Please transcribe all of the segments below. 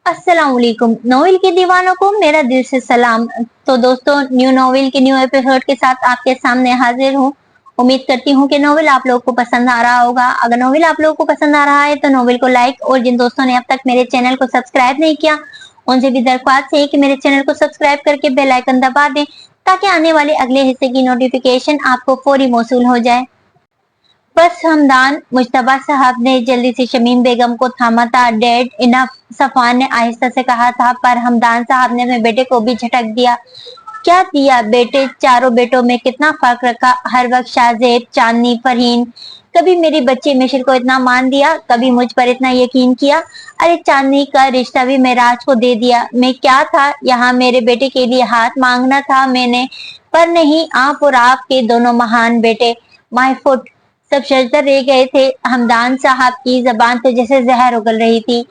अस्सलाम वालेकुम। नोवेल के दीवानों को मेरा दिल से सलाम। तो दोस्तों, न्यू नोवेल के न्यू एपिसोड के साथ आपके सामने हाजिर हूँ। उम्मीद करती हूँ कि नोवेल आप लोगों को पसंद आ रहा होगा। अगर नोवेल आप लोगों को पसंद आ रहा है तो नोवेल को लाइक, और जिन दोस्तों ने अब तक मेरे चैनल को सब्सक्राइब नहीं किया उनसे भी दरख्वास्त है कि मेरे चैनल को सब्सक्राइब करके बेल आइकन दबा दें, ताकि आने वाले अगले हिस्से की नोटिफिकेशन आपको फौरी मौसूल हो जाए। बस हमदान मुश्तबा साहब ने जल्दी से शमीम बेगम को थामा था। डेड इनफ, सफवान ने आहिस्ता से कहा था, पर हमदान साहब ने अपने बेटे को भी झटक दिया। क्या दिया बेटे? चारों बेटों में कितना फर्क रखा। हर वक्त शाहजेब, चांदनी, फरहीन। कभी मेरी बच्ची मिशिर को इतना मान दिया, कभी मुझ पर इतना यकीन किया। अरे चांदनी का रिश्ता भी मेराज को दे दिया। मैं क्या था यहाँ? मेरे बेटे के लिए हाथ मांगना था मैंने, पर नहीं, आप और आपके दोनों महान बेटे। My foot. सब शर्तर रह गए थे। हमदान साहब की जबान तो जैसे जहर उगल रही थी।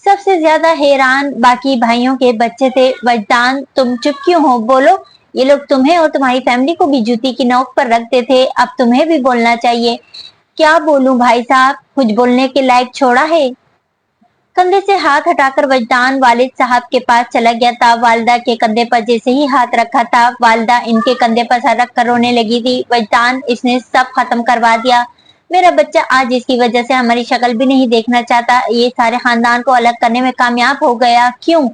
सबसे ज्यादा हैरान बाकी भाइयों के बच्चे थे। वजदान, तुम चुप क्यों हो? बोलो। ये लोग तुम्हें और तुम्हारी फैमिली को भी जूती की नोक पर रखते थे, अब तुम्हें भी बोलना चाहिए। क्या बोलूं भाई साहब, कुछ बोलने के लायक छोड़ा है? कंधे से हाथ हटाकर वजदान वालिद साहब के पास चला गया था। वालिदा के कंधे पर जैसे ही हाथ रखा था, वालिदा इनके कंधे पर सर रख कर रोने लगी थी। वजदान, इसने सब खत्म करवा दिया। मेरा बच्चा आज इसकी वजह से हमारी शक्ल भी नहीं देखना चाहता। ये सारे खानदान को अलग करने में कामयाब हो गया। क्यों?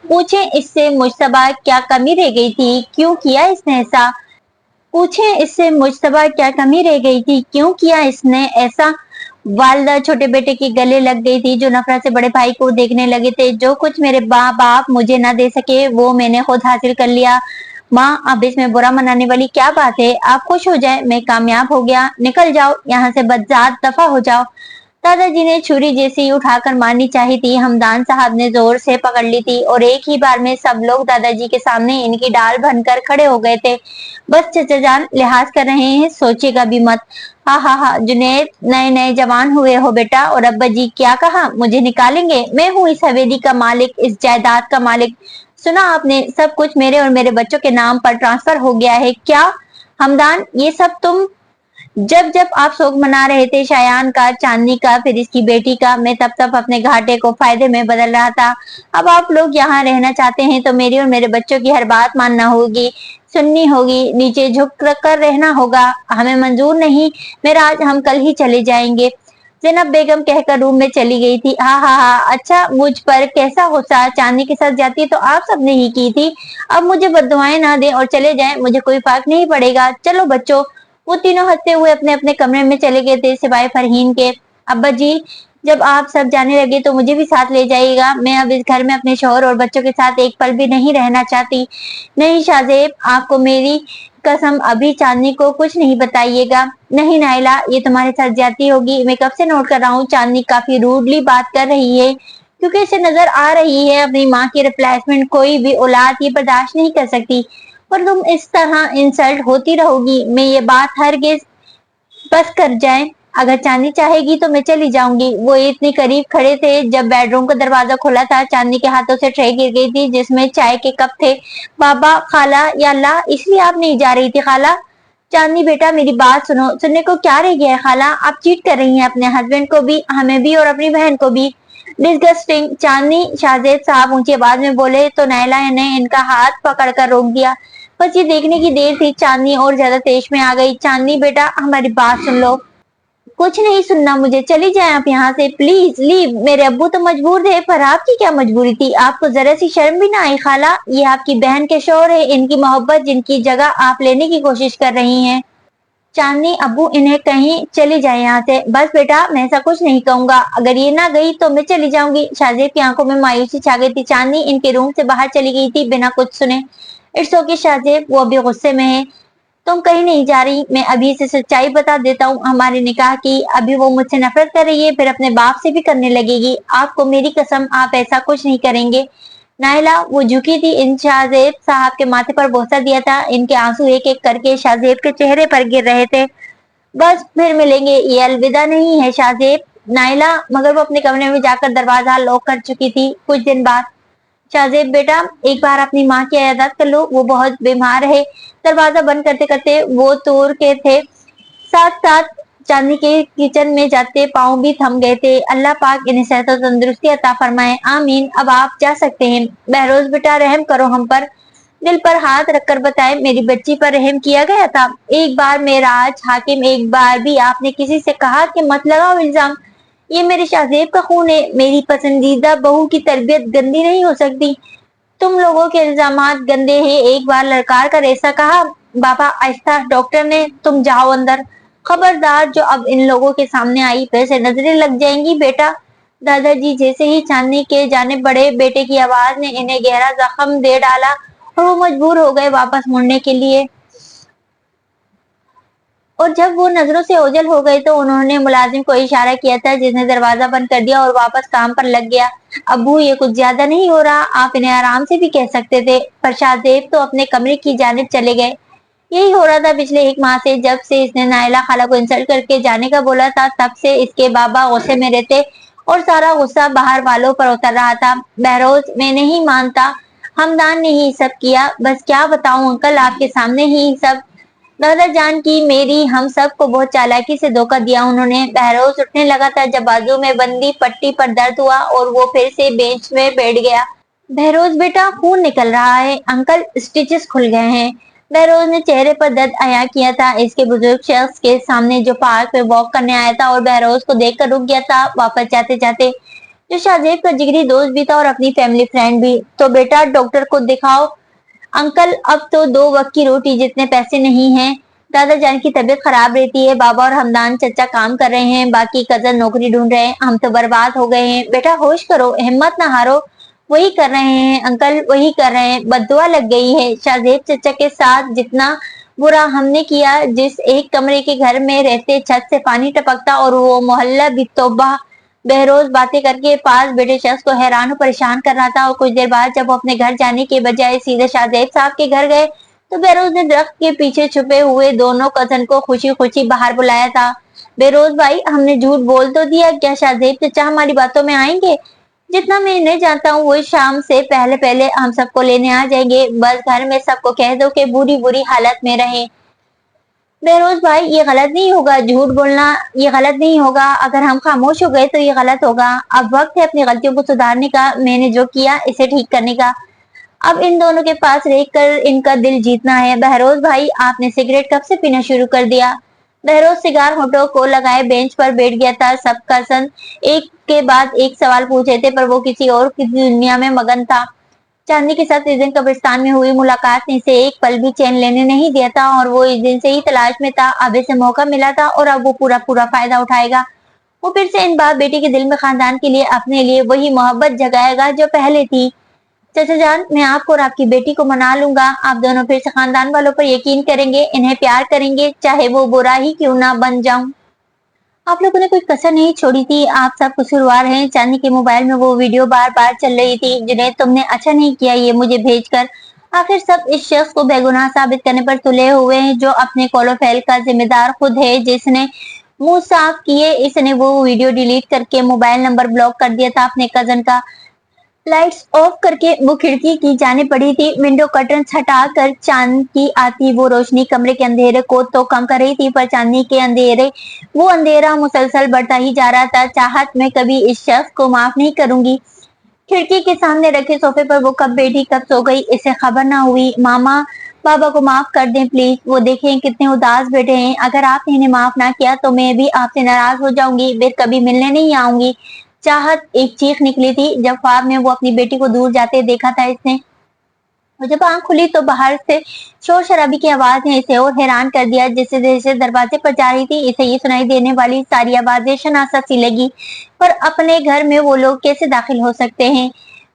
पूछे इससे मुश्तबा क्या कमी रह गई थी? क्यों किया इसने ऐसा? पूछे इससे मुश्तबा क्या कमी रह गई थी? क्यों किया इसने ऐसा? वालिदा छोटे बेटे के गले लग गई थी, जो नफरत से बड़े भाई को देखने लगे थे। जो कुछ मेरे बाप मुझे न दे सके वो मैंने खुद हासिल कर लिया। माँ, अब इसमें बुरा मनाने वाली क्या बात है? आप खुश हो जाए, मैं कामयाब हो गया। निकल जाओ यहाँ से, बदजात, दफा हो जाओ। दादाजी ने छुरी जैसी उठाकर मारनी चाही थी। हमदान साहब ने जोर से पकड़ ली थी और एक ही बार में सब लोग दादाजी के सामने इनकी डाल बनकर खड़े हो गए थे। बस चचा जान, लिहाज कर रहे हैं, सोचेगा भी मत। हा हा हा। जुनैद, नए नए जवान हुए हो बेटा। और अब्बा जी क्या कहा? मुझे निकालेंगे? मैं हूँ इस हवेली का मालिक, इस जायदाद का मालिक। सुना आपने? सब कुछ मेरे और मेरे बच्चों के नाम पर ट्रांसफर हो गया है। क्या? हमदान, ये सब तुम? जब जब आप शोक मना रहे थे, शायान का, चांदनी का, फिर इसकी बेटी का, मैं तब तब अपने घाटे को फायदे में बदल रहा था। अब आप लोग यहाँ रहना चाहते हैं तो मेरी और मेरे बच्चों की हर बात मानना होगी, सुननी होगी, नीचे झुक कर रहना होगा। हमें मंजूर नहीं मेरा, आज हम कल ही चले जाएंगे। जैनब बेगम कहकर रूम में चली गई थी। हाँ हाँ हाँ, अच्छा, मुझ पर कैसा गुस्सा? चांदनी के साथ जाती तो आप सबने ही की थी। अब मुझे बद्दुआएं ना दे और चले जाएं, मुझे कोई फर्क नहीं पड़ेगा। चलो बच्चों। वो तीनों हंसते हुए अपने अपने कमरे में चले गए थे, सिवाय फरहीन के। अब्बा जी, जब आप सब जाने लगे तो मुझे भी साथ ले जाइएगा। मैं अब इस घर में अपने शौहर और बच्चों के साथ एक पल भी नहीं रहना चाहती। नहीं शाहजेब, आपको मेरी कसम, अभी चांदनी को कुछ नहीं बताइएगा। नहीं नाइला, ये तुम्हारे साथ ज्यादती होगी। मैं कब से नोट कर रहा हूँ चांदनी काफी रूडली बात कर रही है, क्योंकि इसे नजर आ रही है अपनी माँ की रिप्लेसमेंट कोई भी औलाद ये बर्दाश्त नहीं कर सकती। पर तुम इस तरह इंसल्ट होती रहोगी, मैं ये बात हरगिज बस कर जाए। अगर चांदनी चाहेगी तो मैं चली जाऊंगी। वो इतनी करीब खड़े थे जब बेडरूम का दरवाजा खुला था। चांदनी के हाथों से ट्रे गिर गई थी जिसमें चाय के कप थे। बाबा, खाला, या अल्लाह, इसलिए आप नहीं जा रही थी खाला? चांदनी बेटा, मेरी बात सुनो। सुनने को क्या रह गया है खाला? आप चीट कर रही हैं अपने हस्बैंड को भी, हमें भी, और अपनी बहन को भी। डिस्गस्टिंग। चांदनी, शाहजेब साहब ऊंची आवाज में बोले तो नायला ने इनका हाथ पकड़कर रोक दिया। बस ये देखने की देर थी, चांदनी और ज्यादा तेज में आ गई। चांदनी बेटा, हमारी बात सुन लो। कुछ नहीं सुनना मुझे, चली जाए आप यहाँ से, प्लीज लीव। मेरे अब्बू तो मजबूर थे, पर आपकी क्या मजबूरी थी? आपको जरा सी शर्म भी ना आई खाला? ये आपकी बहन के शौहर है, इनकी मोहब्बत जिनकी जगह आप लेने की कोशिश कर रही हैं। चांदनी, अब्बू इन्हें कहीं चली जाए यहाँ से। बस बेटा, मैं ऐसा कुछ नहीं कहूंगा। अगर ये ना गई तो मैं चली जाऊंगी। शाहजेब की आंखों में मायूसी छा गई थी। चांदनी इनके रूम से बाहर चली गई थी बिना कुछ सुने। इट्स ओके शाहजेब, वो अभी गुस्से में है। तुम कहीं नहीं जा रही। मैं अभी से सच्चाई बता देता हूँ हमारे निकाह की। अभी वो मुझसे नफरत कर रही है, फिर अपने बाप से भी करने लगेगी। आपको मेरी कसम, आप ऐसा कुछ नहीं करेंगे। नायला, वो झुकी थी, इन शाहजेब साहब के माथे पर बोसा दिया था। इनके आंसू एक एक करके शाहजेब के चेहरे पर गिर रहे थे। बस फिर मिलेंगे, ये अलविदा नहीं है शाहजेब। नायला, मगर वो अपने कमरे में जाकर दरवाजा लॉक कर चुकी थी। कुछ दिन बाद, शाहजेब बेटा, एक बार अपनी माँ की याद कर लो, वो बहुत बीमार है। दरवाजा बंद करते करते वो तोड़ के थे। साथ साथ चांदनी के किचन में जाते पाँव भी थम गए थे। अल्लाह पाक इन्हें सेहत और तंदुरुस्ती अता फरमाए, आमीन। अब आप जा सकते हैं। बहरोज बेटा रहम करो हम पर। दिल पर हाथ रखकर बताए, मेरी बच्ची पर रहम किया गया था। एक बार मेराज हाकिम, एक बार भी आपने किसी से कहा कि मत लगाओ इल्जाम। ये मेरे शाहजेब का खून है। मेरी पसंदीदा बहू की तरबियत गंदी नहीं हो सकती। तुम लोगों के इल्जामात गंदे हैं। एक बार लड़कार कर ऐसा कहा। बाबा आहिस्ता, डॉक्टर ने, तुम जाओ अंदर। खबरदार, जो अब इन लोगों के सामने आई फिर से नजरें लग जाएंगी बेटा। दादाजी जैसे ही चांदनी के जाने बड़े बेटे की आवाज ने इन्हें गहरा जख्म दे डाला और वो मजबूर हो गए वापस मुड़ने के लिए। और जब वो नजरों से ओझल हो गए तो उन्होंने मुलाजिम को इशारा किया था, जिसने दरवाजा बंद कर दिया और वापस काम पर लग गया। अब्बू, ये कुछ ज्यादा नहीं हो रहा? आप इन्हें आराम से भी कह सकते थे। पर शाहजेब तो अपने कमरे की जानिब चले गए। यही हो रहा था पिछले 1 माह से, जब से इसने नायला खाला को इंसल्ट करके जाने का बोला था। तब से इसके बाबा गुस्से में रहते और सारा गुस्सा बाहर वालों पर उतर रहा था। बहरोज, मैं नहीं मानता, हमदान ने ही सब किया। बस क्या बताऊं अंकल, आपके सामने ही सब। दादा जान की मेरी हम सब को बहुत चालाकी से धोखा दिया उन्होंने। बहरोज उठने लगा था जब बाजू में बंदी पट्टी पर दर्द हुआ और वो फिर से बेंच में बैठ गया। बहरोज बेटा, खून निकल रहा है। अंकल, स्टिचेस खुल गए हैं। बहरोज ने चेहरे पर दर्द अया किया था। इसके बुजुर्ग शख्स के सामने जो पार्क में वॉक करने आया था और बहरोज को देखकर रुक गया था वापस जाते जाते, जो शाहजेब का जिगरी दोस्त भी था और अपनी फैमिली फ्रेंड भी। तो बेटा डॉक्टर को दिखाओ। अंकल, अब तो 2 वक्त की रोटी जितने पैसे नहीं हैं। दादा जान की तबीयत खराब रहती है। बाबा और हमदान चचा काम कर रहे हैं, बाकी कजन नौकरी ढूंढ रहे हैं। हम तो बर्बाद हो गए हैं। बेटा होश करो, हिम्मत ना हारो। वही कर रहे हैं अंकल, वही कर रहे हैं। बद्दुआ लग गई है। शाहजेब चचा के साथ जितना बुरा हमने किया, जिस एक कमरे के घर में रहते छत से पानी टपकता और वो मोहल्ला भी तौबा। बहरोज बातें करके पास बैठे शख्स को हैरान और परेशान कर रहा था। और कुछ देर बाद जब वो अपने घर जाने के बजाय सीधे शाहजेब साहब के घर गए तो बहरोज ने दरख्त के पीछे छुपे हुए दोनों कजन को खुशी खुशी बाहर बुलाया था। बहरोज भाई, हमने झूठ बोल तो दिया, क्या शाहजेब चचा हमारी बातों में आएंगे? जितना मैं इन्हें जानता हूँ वो शाम से पहले पहले हम सबको लेने आ जाएंगे। बस घर में सबको कह दो कि बुरी बुरी हालत में रहे। बहरोज भाई, ये गलत नहीं होगा, झूठ बोलना ये गलत नहीं होगा। अगर हम खामोश हो गए तो ये गलत होगा। अब वक्त है अपनी गलतियों को सुधारने का। मैंने जो किया इसे ठीक करने का। अब इन दोनों के पास रहकर इनका दिल जीतना है। बहरोज भाई, आपने सिगरेट कब से पीना शुरू कर दिया? बहरोज सिगार होठों को लगाए बेंच पर बैठ गया था। सब कसन एक के बाद एक सवाल पूछे थे, पर वो किसी और की दुनिया में मगन था। चांदनी के साथ इस दिन कब्रिस्तान में हुई मुलाकात ने इसे एक पल भी चैन लेने नहीं दिया था और वो इस दिन से ही तलाश में था। अब इसे मौका मिला था और अब वो पूरा पूरा फायदा उठाएगा। वो फिर से इन बाप बेटी के दिल में खानदान के लिए, अपने लिए वही मोहब्बत जगाएगा जो पहले थी। चाचा जान, मैं आपको और आपकी बेटी को मना लूंगा। आप दोनों फिर से खानदान वालों पर यकीन करेंगे, इन्हें प्यार करेंगे, चाहे वो बुरा ही क्यों ना बन जाऊं। आप लोगों ने कोई कसर नहीं छोड़ी थी। आप सब कसूरवार हैं। चांदनी के मोबाइल में वो वीडियो बार बार चल रही थी, जिन्हें तुमने अच्छा नहीं किया ये मुझे भेजकर। आखिर सब इस शख्स को बेगुनाह साबित करने पर तुले हुए हैं, जो अपने कॉलो फैल का जिम्मेदार खुद है, जिसने मुंह साफ किए। इसने वो वीडियो डिलीट करके मोबाइल नंबर ब्लॉक कर दिया था अपने कजन का। लाइट्स ऑफ करके वो खिड़की की जाने पड़ी थी। विंडो कर्टन्स हटाकर चांद की आती वो रोशनी कमरे के अंधेरे को तो कम कर रही थी, पर चांदनी के अंधेरे वो अंधेरा मुसलसल बढ़ता ही जा रहा था। चाहत मैं कभी इस शख्स को माफ नहीं करूंगी। खिड़की के सामने रखे सोफे पर वो कब बैठी कब सो गई, इसे खबर ना हुई। मामा, बाबा को माफ कर दें प्लीज। वो देखें कितने उदास बैठे हैं। अगर आपने इन्हें माफ ना किया तो मैं भी आपसे नाराज हो जाऊंगी, फिर कभी मिलने नहीं आऊंगी। चाहत एक चीख निकली थी जब ख्वाब में वो अपनी बेटी को दूर जाते देखा था इसने। और जब आंख खुली तो बाहर से शोर शराबी की आवाज ने इसे और हैरान कर दिया। जैसे जैसे दरवाजे पर जा रही थी इसे ये सुनाई देने वाली सारी आवाजें शनासा सी लगी। पर अपने घर में वो लोग कैसे दाखिल हो सकते हैं?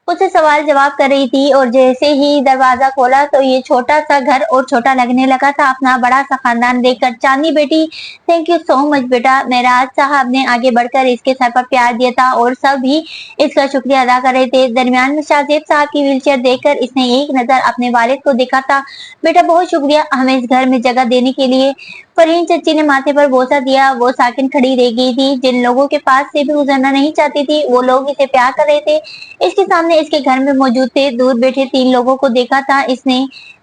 उसे सवाल जवाब कर रही थी और जैसे ही दरवाजा खोला तो ये छोटा सा घर और छोटा लगने लगा था अपना बड़ा सा खानदान देखकर। चांदनी बेटी, थैंक यू सो मच बेटा। मेराज साहब ने आगे बढ़कर इसके सर पर प्यार दिया था और सब ही इसका शुक्रिया अदा कर रहे थे। दरमियान में शाहजेब साहब की व्हीलचेयर देखकर इसने एक नजर अपने वालिद को देखा था। बेटा बहुत शुक्रिया हमें इस घर में जगह देने के लिए। फरहीन चच्ची ने माथे पर बोसा दिया। वो साकिन खड़ी रह गई थी। जिन लोगों के पास से भी गुजरना नहीं चाहती थी वो लोग इसे प्यार कर रहे थे। इसके सामने इसके घर में मौजूद थे। दूर बैठे 3 लोगों को देखा था इसने।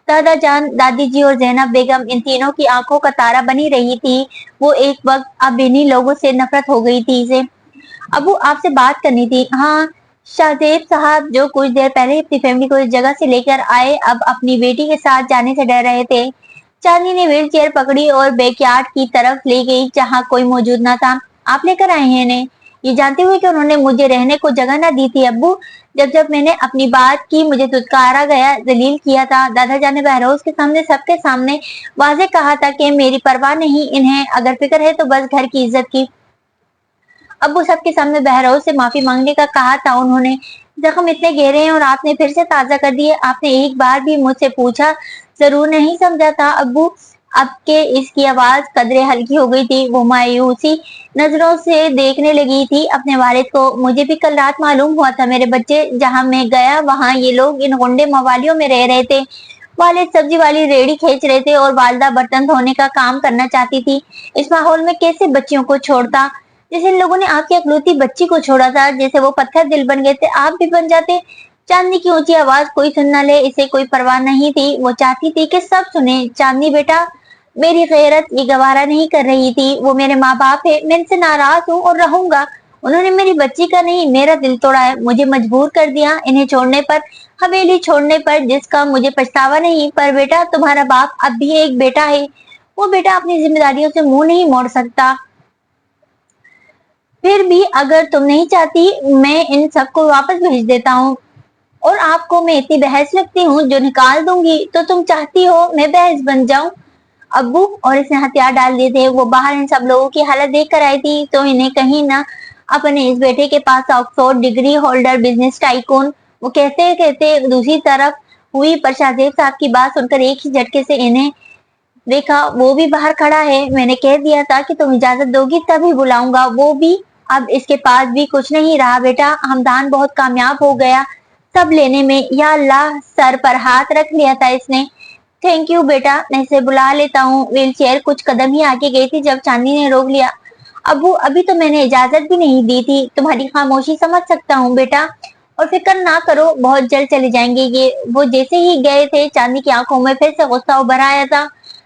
दादा जान, दादी जी और जैनब बेगम इन तीनों की आंखों का तारा बनी रही थी। वो एक वक्त अब इन्हीं लोगों से नफरत हो गई थी इसे। अबू आपसे बात करनी थी। हाँ, शाहजेब साहब जो कुछ देर पहले अपनी फैमिली को इस जगह से लेकर आए, अब अपनी बेटी के साथ जाने से डर रहे थे। चांदनी ने व्हील चेयर पकड़ी और बैकयार्ड की तरफ ले गई जहाँ कोई मौजूद न था। आप लेकर आए हैं इन्हें, ये जानते हुए कि उन्होंने मुझे रहने को जगह न दी थी अब्बू। जब जब मैंने अपनी बात की मुझे धुतकारा गया, जलील किया था। दादा जान ने बहरोज के सामने, सबके सामने वाजे कहा था कि मेरी परवाह नहीं, इन्हें अगर फिक्र है तो बस घर की इज्जत की। अब्बू सबके सामने बहरोज से माफी मांगने का कहा था उन्होंने। जख्म इतने गहरे हैं और आपने फिर से ताजा कर दिए। आपने एक बार भी मुझसे पूछा जरूर नहीं समझा था अब्बू। अब के इसकी आवाज कदरे हल्की हो गई थी। वो मायूसी नजरों से देखने लगी थी अपने वालिद को। मुझे भी कल रात मालूम हुआ था मेरे बच्चे, जहाँ मैं गया वहाँ ये लोग इन गुंडे मवालियों में रह रहे थे। वालिद सब्जी वाली रेड़ी खींच रहे थे और वालदा बर्तन धोने का काम करना चाहती थी। इस माहौल में कैसे बच्चियों को छोड़ता? जैसे इन लोगों ने आपकी अकलौती बच्ची को छोड़ा था, जैसे वो पत्थर दिल बन गए थे, आप भी बन जाते। चांदनी की ऊंची आवाज कोई सुन न ले, इसे कोई परवाह नहीं थी। वो चाहती थी कि सब सुने। चांदनी बेटा, मेरी गैरत ये गवारा नहीं कर रही थी। वो मेरे माँ बाप है, मैं इनसे नाराज हूँ और रहूंगा। उन्होंने मेरी बच्ची का नहीं मेरा दिल तोड़ा है, मुझे मजबूर कर दिया इन्हें छोड़ने पर, हवेली छोड़ने पर, जिसका मुझे पछतावा नहीं। पर बेटा, तुम्हारा बाप अब भी एक बेटा है। वो बेटा अपनी जिम्मेदारियों से मुंह नहीं मोड़ सकता। फिर भी अगर तुम नहीं चाहती, मैं इन सबको वापस भेज देता हूँ। और आपको मैं इतनी बहस लगती हूँ जो निकाल दूंगी, तो तुम चाहती हो मैं बहस बन जाऊं? अब्बू, और इसने हथियार डाल दिए थे। वो बाहर इन सब लोगों की हालत देख कर आई थी तो इन्हें कहीं ना अपने इस बेटे के पास Oxford degree holder business tycoon, वो कहते कहते दूसरी तरफ हुई। पर शाहजेब साहब की बात सुनकर एक ही झटके से इन्हें देखा। वो भी बाहर खड़ा है। मैंने कह दिया था कि तुम इजाजत दोगी तभी बुलाऊंगा। वो भी अब इसके पास भी कुछ नहीं रहा। बेटा, हमदान बहुत कामयाब हो गया सब लेने में। या अल्लाह, सर पर हाथ रख लिया था इसने। थैंक यू बेटा, मैं इसे बुला लेता हूँ। व्हील चेयर कुछ कदम ही आगे गई थी जब चांदनी ने रोक लिया। अबू, अभी तो मैंने इजाजत भी नहीं दी थी। तुम्हारी खामोशी समझ सकता हूँ बेटा, और फिक्र ना करो, बहुत जल्द चले जाएंगे ये। वो जैसे ही गए थे, चांदनी की आंखों में फिर से गुस्सा उभर आया था।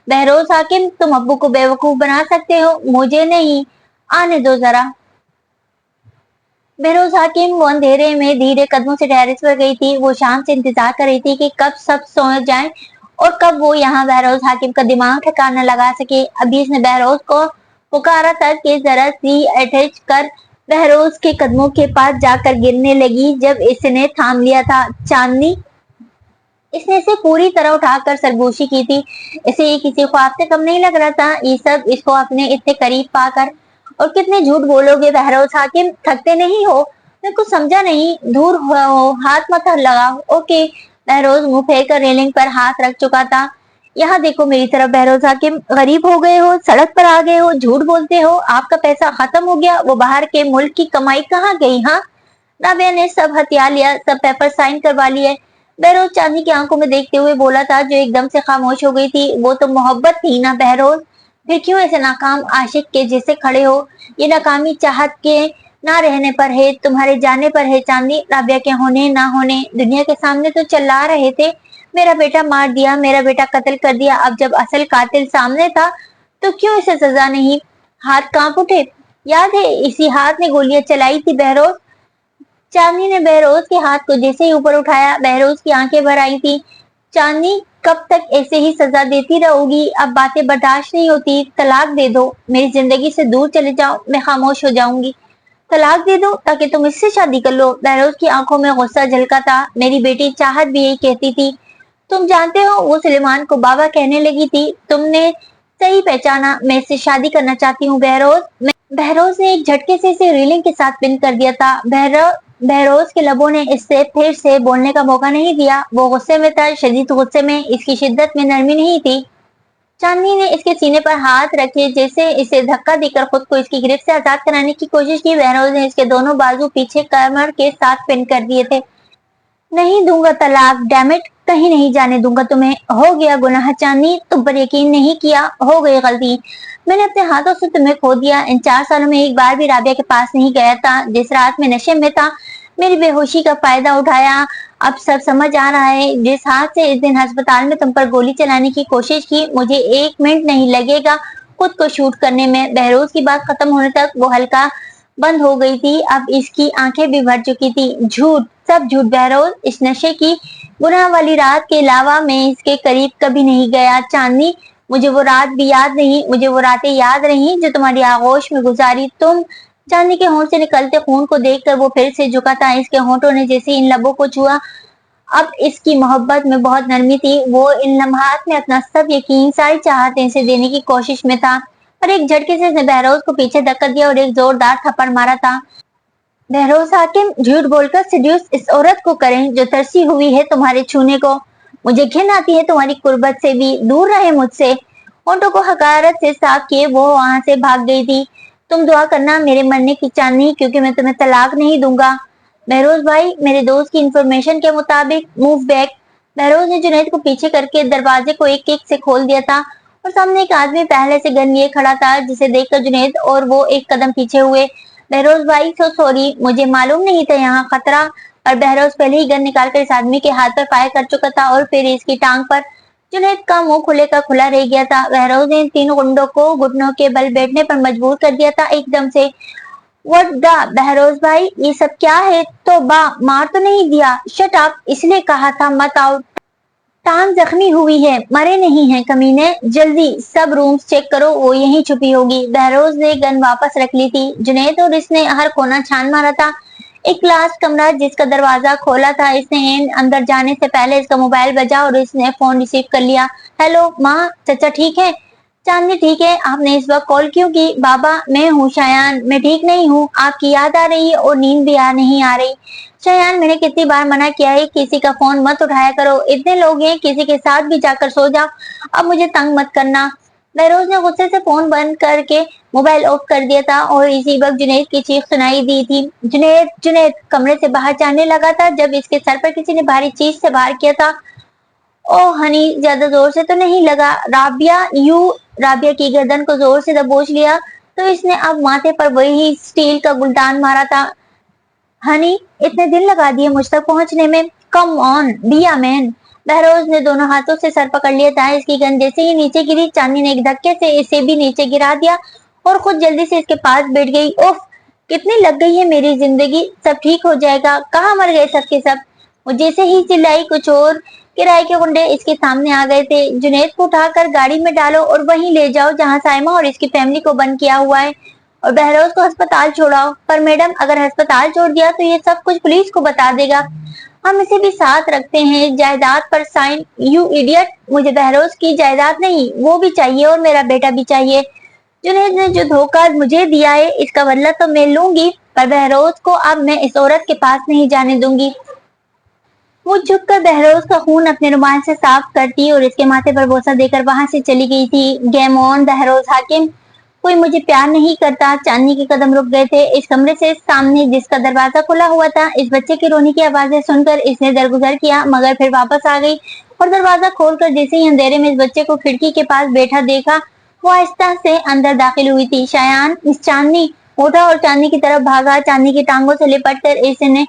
बहरोज हाकिम, तुम अब्बू को बेवकूफ बना सकते हो, मुझे नहीं। आने दो जरा। बहरोज हाकिम वो अंधेरे में धीरे कदमों से टेरेस पर गई थी। वो शाम से इंतजार कर रही थी कि कब सब सो जाएं और कब वो यहाँ बहरोज हाकिम का दिमाग ठिकाना लगा सके। अभी इसने बहरोज को पुकारा था कि जरा सी अटैच कर बहरोज के कदमों के पास जाकर गिरने लगी जब इसने थाम लिया था। चांदनी, इसने इसे पूरी तरह उठाकर सरगोशी की थी। इसे किसी ख्वाब से कम नहीं लग रहा था ये सब, इसको अपने इतने करीब पाकर। और कितने झूठ बोलोगे बहरोज हाकिम, थकते नहीं हो? मैं कुछ समझा नहीं। दूर हो, हाथ मत लगाओ। ओके। बहरोज मुंह फेर कर रेलिंग पर हाथ रख चुका था। यहाँ देखो मेरी तरफ बहरोज हाकिम, गरीब हो गए हो, सड़क पर आ गए हो, झूठ बोलते हो, आपका पैसा खत्म हो गया। वो बाहर के मुल्क की कमाई कहाँ गई? हाँ, राबिया ने सब हथियार लिया, सब पेपर साइन करवा लिए। बहरोज चांदनी की आंखों में देखते हुए बोला था, जो एकदम से खामोश हो गई थी। वो तो मोहब्बत थी ना बहरोज, फिर क्यों ऐसे नाकाम आशिक के जैसे खड़े हो? ये नाकामी चाहत के ना रहने पर है, तुम्हारे जाने पर है चांदनी। राबिया के होने ना होने दुनिया के सामने तो चिल्ला रहे थे, मेरा बेटा मार दिया, मेरा बेटा कत्ल कर दिया। अब जब असल कातिल सामने था तो क्यों इसे सजा नहीं? हाथ कांप उठे। याद है इसी हाथ ने गोलियां चलाई थी बहरोज। चांदनी ने बहरोज के हाथ को जैसे ही ऊपर उठाया, बहरोज की आंखें भर आई थी। चांदनी, कब तक ऐसे ही सजा देती रहोगी? अब बातें बर्दाश्त नहीं होती, तलाक दे दो, मेरी जिंदगी से दूर चले जाओ, मैं खामोश हो जाऊंगी। तलाक दे दो ताकि तुम इससे शादी कर लो? बहरोज की आंखों में गुस्सा झलका था। मेरी बेटी चाहत भी यही कहती थी। तुम जानते हो वो सुलेमान को बाबा कहने लगी थी। तुमने सही पहचाना, मैं इससे शादी करना चाहती हूँ बहरोज। बहरोज ने एक झटके से इसे रेलिंग के साथ पिन कर दिया था। बहरोज के लबों ने इससे फिर से बोलने का मौका नहीं दिया। वो गुस्से में था, शदीद गुस्से में। इसकी शिद्दत में नरमी नहीं थी। चांदनी ने इसके सीने पर हाथ रखे, जैसे इसे धक्का देकर खुद को इसकी गिरफ्त से आजाद कराने की कोशिश की। बहरोज ने इसके दोनों बाजू पीछे कमर के साथ पिन कर दिए थे। नहीं दूंगा तलाक, डैमिट, कहीं नहीं जाने दूंगा तुम्हें। हो गया गुनाह चांदनी, तुम पर यकीन नहीं किया, हो गई गलती। मैंने अपने हाथों से तुम्हें खो दिया। इन 4 सालों में एक बार भी राबिया के पास नहीं गया था। जिस रात में नशे में था, मेरी बेहोशी का फायदा उठाया। अब सब समझ आ रहा है। जिस हाथ से इस दिन अस्पताल में तुम पर गोली चलाने की कोशिश की, मुझे 1 मिनट नहीं लगेगा खुद को शूट करने में। बहरोज की बात खत्म होने तक वो हल्का बंद हो गई थी। अब इसकी आंखें भी भर चुकी थी। झूठ, सब झूठ बहरोज। इस नशे की गुनाह वाली रात के अलावा मैं इसके करीब कभी नहीं गया। चांदनी, मुझे वो रात भी याद नहीं, मुझे वो रातें याद रही जो तुम्हारी आगोश में गुजारी। तुम चांदनी के होंठ से निकलते खून को देखकर वो फिर से झुका था। इसके होंठों ने जैसे इन लबों को छुआ, अब इसकी मोहब्बत में बहुत नरमी थी। वो इन लम्हात में अपना सब यकीन, सारी चाहतें इसे देने की कोशिश में था, पर एक झटके से इसने बहरोज को पीछे धक्का दिया और एक जोरदार थप्पड़ मारा था। बहरोज हाकिम, झूठ बोलकर सेड्यूस इस औरत को करें जो तरसी हुई है तुम्हारे छूने को। मुझे घिन आती है तुम्हारी कुर्बत से भी, दूर रहे मुझसे। होंठों को हकारत से साफ किए वो वहां से भाग गई थी। तुम दुआ करना मेरे मरने की चांदनी, क्योंकि मैं तुम्हें तलाक नहीं दूंगा। बहरोज भाई, मेरे दोस्त की इंफॉर्मेशन के मुताबिक मूव बैक। बहरोज ने जुनैद को पीछे करके दरवाजे को एक एक से खोल दिया था और सामने एक आदमी पहले से गन लिए खड़ा था, जिसे देखकर जुनैद और वो एक कदम पीछे हुए। बहरोज भाई, सो सॉरी, मुझे मालूम नहीं था यहाँ खतरा। और बहरोज पहले ही गन निकालकर इस आदमी के हाथ पर फायर कर चुका था और फिर इसकी टांग पर। जुनैद का मुंह खुले का खुला रह गया था। बहरोज ने इन तीनों गुंडों को घुटनों के बल बैठने पर मजबूर कर दिया था एकदम से। व्हाट द बहरोज भाई, ये सब क्या है? तो मार तो नहीं दिया? शट अप, इसलिए कहा था मत आओ। टांग जख्मी हुई है, मरे नहीं हैं कमीने। जल्दी सब रूम्स चेक करो, वो यहीं छुपी होगी। बहरोज ने गन वापस रख ली थी। जुनैद और इसने हर कोना छान मारा था। एक लास्ट कमरा जिसका दरवाजा खोला था, इसने अंदर जाने से पहले इसका मोबाइल बजा और इसने फोन रिसीव कर लिया। हेलो माँ, चाचा ठीक है? चांदनी ठीक है, आपने इस वक्त कॉल क्यों की? बाबा, मैं हूँ शायान, मैं ठीक नहीं हूँ, आपकी याद आ रही है और नींद भी नहीं आ रही। शायान, मैंने कितनी बार मना किया है किसी का फोन मत उठाया करो, इतने लोग हैं, किसी के साथ भी जाकर सो जाओ, अब मुझे तंग मत करना। बहरोज ने गुस्से से फोन बंद करके मोबाइल ऑफ कर दिया था और इसी वक्त जुनैद की चीख सुनाई दी थी। जुनैद, जुनैद कमरे से बाहर जाने लगा था जब इसके सर पर किसी ने भारी चीज से वार किया था। ओह हनी, ज्यादा जोर से तो नहीं लगा? राबिया, राबिया की गर्दन को जोर से दबोच लिया तो इसने अब माथे पर वही स्टील का गुलदान मारा था। हनी, इतने दिन लगा दिए मुझ तक पहुंचने में, come on be a man. Behroz ने दोनों हाथों से सर पकड़ लिया था। इसकी गन जैसे ही नीचे गिरी, चांदनी ने एक धक्के से इसे भी नीचे गिरा दिया और खुद जल्दी से इसके पास बैठ गई। उफ, कितनी लग गई है मेरी जिंदगी, सब ठीक हो जाएगा, कहाँ मर गए सबके सब? वो जैसे ही चिल्लाई, कुछ और किराए के गुंडे इसके सामने आ गए थे। जुनैद को उठाकर गाड़ी में डालो और वहीं ले जाओ जहाँ साइमा और इसकी फैमिली को बंद किया हुआ है, और बहरोज को अस्पताल छोड़ाओ। पर मैडम, अगर अस्पताल छोड़ दिया तो ये सब कुछ पुलिस को बता देगा, हम इसे भी साथ रखते हैं। जायदाद पर साइन, यू इडियट, मुझे बहरोज की जायदाद नहीं, वो भी चाहिए और मेरा बेटा भी चाहिए। जुनैद ने जो धोखा मुझे दिया है इसका बदला तो मैं लूंगी, पर बहरोज को अब मैं इस औरत के पास नहीं जाने दूंगी। वो झुककर बहरोज का खून अपने रुमाल से साफ करती और इसके माथे पर बोसा देकर वहां से चली गई थी। गेम ऑन बहरोज हाकिम, कोई मुझे प्यार नहीं करता। चांदनी के कदम रुक गए थे। इस कमरे से सामने जिसका दरवाजा खुला हुआ था, इस बच्चे की रोने की आवाजें सुनकर इसने दरगुजर किया, मगर फिर वापस आ गई और दरवाजा खोलकर जैसे ही अंधेरे में इस बच्चे को खिड़की के पास बैठा देखा, वो आहिस्ता से अंदर दाखिल हुई थी। शायान, मिस चांदनी उठा और चांदनी की तरफ भागा। चांदनी की टांगों से लिपट कर इसने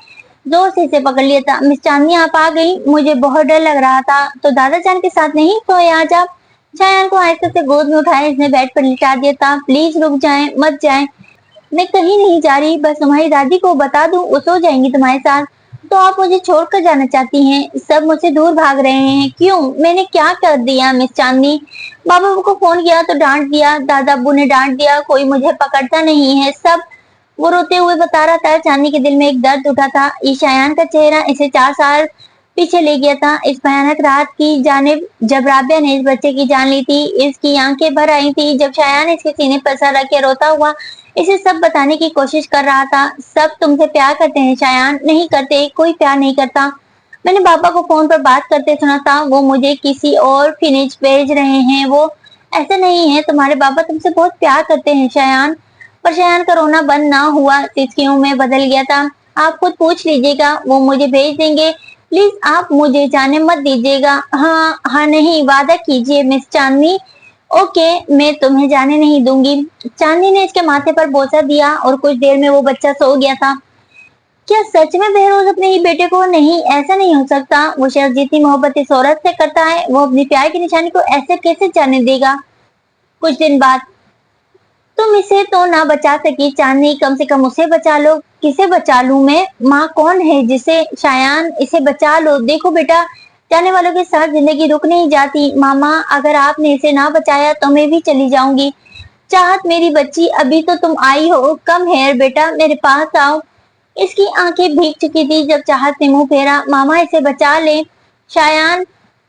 जोर से इसे पकड़ लिया था। मिस चांदनी, आप आ गई, मुझे बहुत डर लग रहा था, तो दादा जान के साथ नहीं सोए आज आप? शायान को आहिस्ता से गोद में उठाया इसने बेड पर लिटा दिया था। प्लीज रुक जाएं, मत जाएं, मैं कहीं नहीं जा रही, बस तुम्हारी दादी को बता दूं, वो सो जाएंगी तुम्हारे साथ। तो आप मुझे छोड़कर जाना चाहती हैं? सब मुझसे दूर भाग रहे हैं, क्यों? मैंने क्या कर दिया मिस चांदनी? बाबा को फोन किया तो डांट दिया, दादा अब्बू ने डांट दिया, कोई मुझे पकड़ता नहीं है सब। वो रोते हुए बता रहा था। चांदनी के दिल में एक दर्द उठा था। ईशायान का चेहरा इसे 4 साल पीछे ले गया था, इस भयानक रात की जानिब जब राबिया ने इस बच्चे की जान ली थी। इसकी आंखें भर आई थी जब शायान इसके सीने पर सर रख के रोता हुआ इसे सब बताने की कोशिश कर रहा था। सब तुमसे प्यार करते हैं शायान? नहीं करते, कोई प्यार नहीं करता। मैंने पापा को फोन पर बात करते सुना था, वो मुझे किसी और फिनिश भेज रहे हैं। वो ऐसा नहीं है, तुम्हारे पापा तुमसे बहुत प्यार करते हैं शायान। पर शायान का रोना बंद ना हुआ, सिसकियों में बदल गया था। आप खुद पूछ लीजिएगा, वो मुझे भेज देंगे, प्लीज आप मुझे जाने मत दीजिएगा। हाँ हाँ, नहीं, वादा कीजिए मिस चांदनी। ओके, मैं तुम्हें जाने नहीं दूंगी। चांदनी ने इसके माथे पर बोसा दिया और कुछ देर में वो बच्चा सो गया था। क्या सच में बहरोज अपने ही बेटे को? नहीं, ऐसा नहीं हो सकता। वो शख्स जितनी मोहब्बत इस औरत से करता है, वो अपनी प्यार की निशानी को ऐसे कैसे जाने देगा? कुछ दिन बाद, तुम इसे तो ना बचा सकी चांदनी, कम से कम उसे बचा लो। किसे बचा लूं मैं? माँ कौन है जिसे? शायान, इसे बचा लो। देखो बेटा, जाने वालों के साथ जिंदगी रुक नहीं जाती। मामा, अगर आपने इसे ना बचाया तो मैं भी चली जाऊंगी। चाहत मेरी बच्ची, अभी तो तुम आई हो, कम हेयर बेटा, मेरे पास आओ। इसकी आंखें भीग चुकी थी जब चाहत ने मुंह फेरा। मामा, इसे बचा ले। शायान,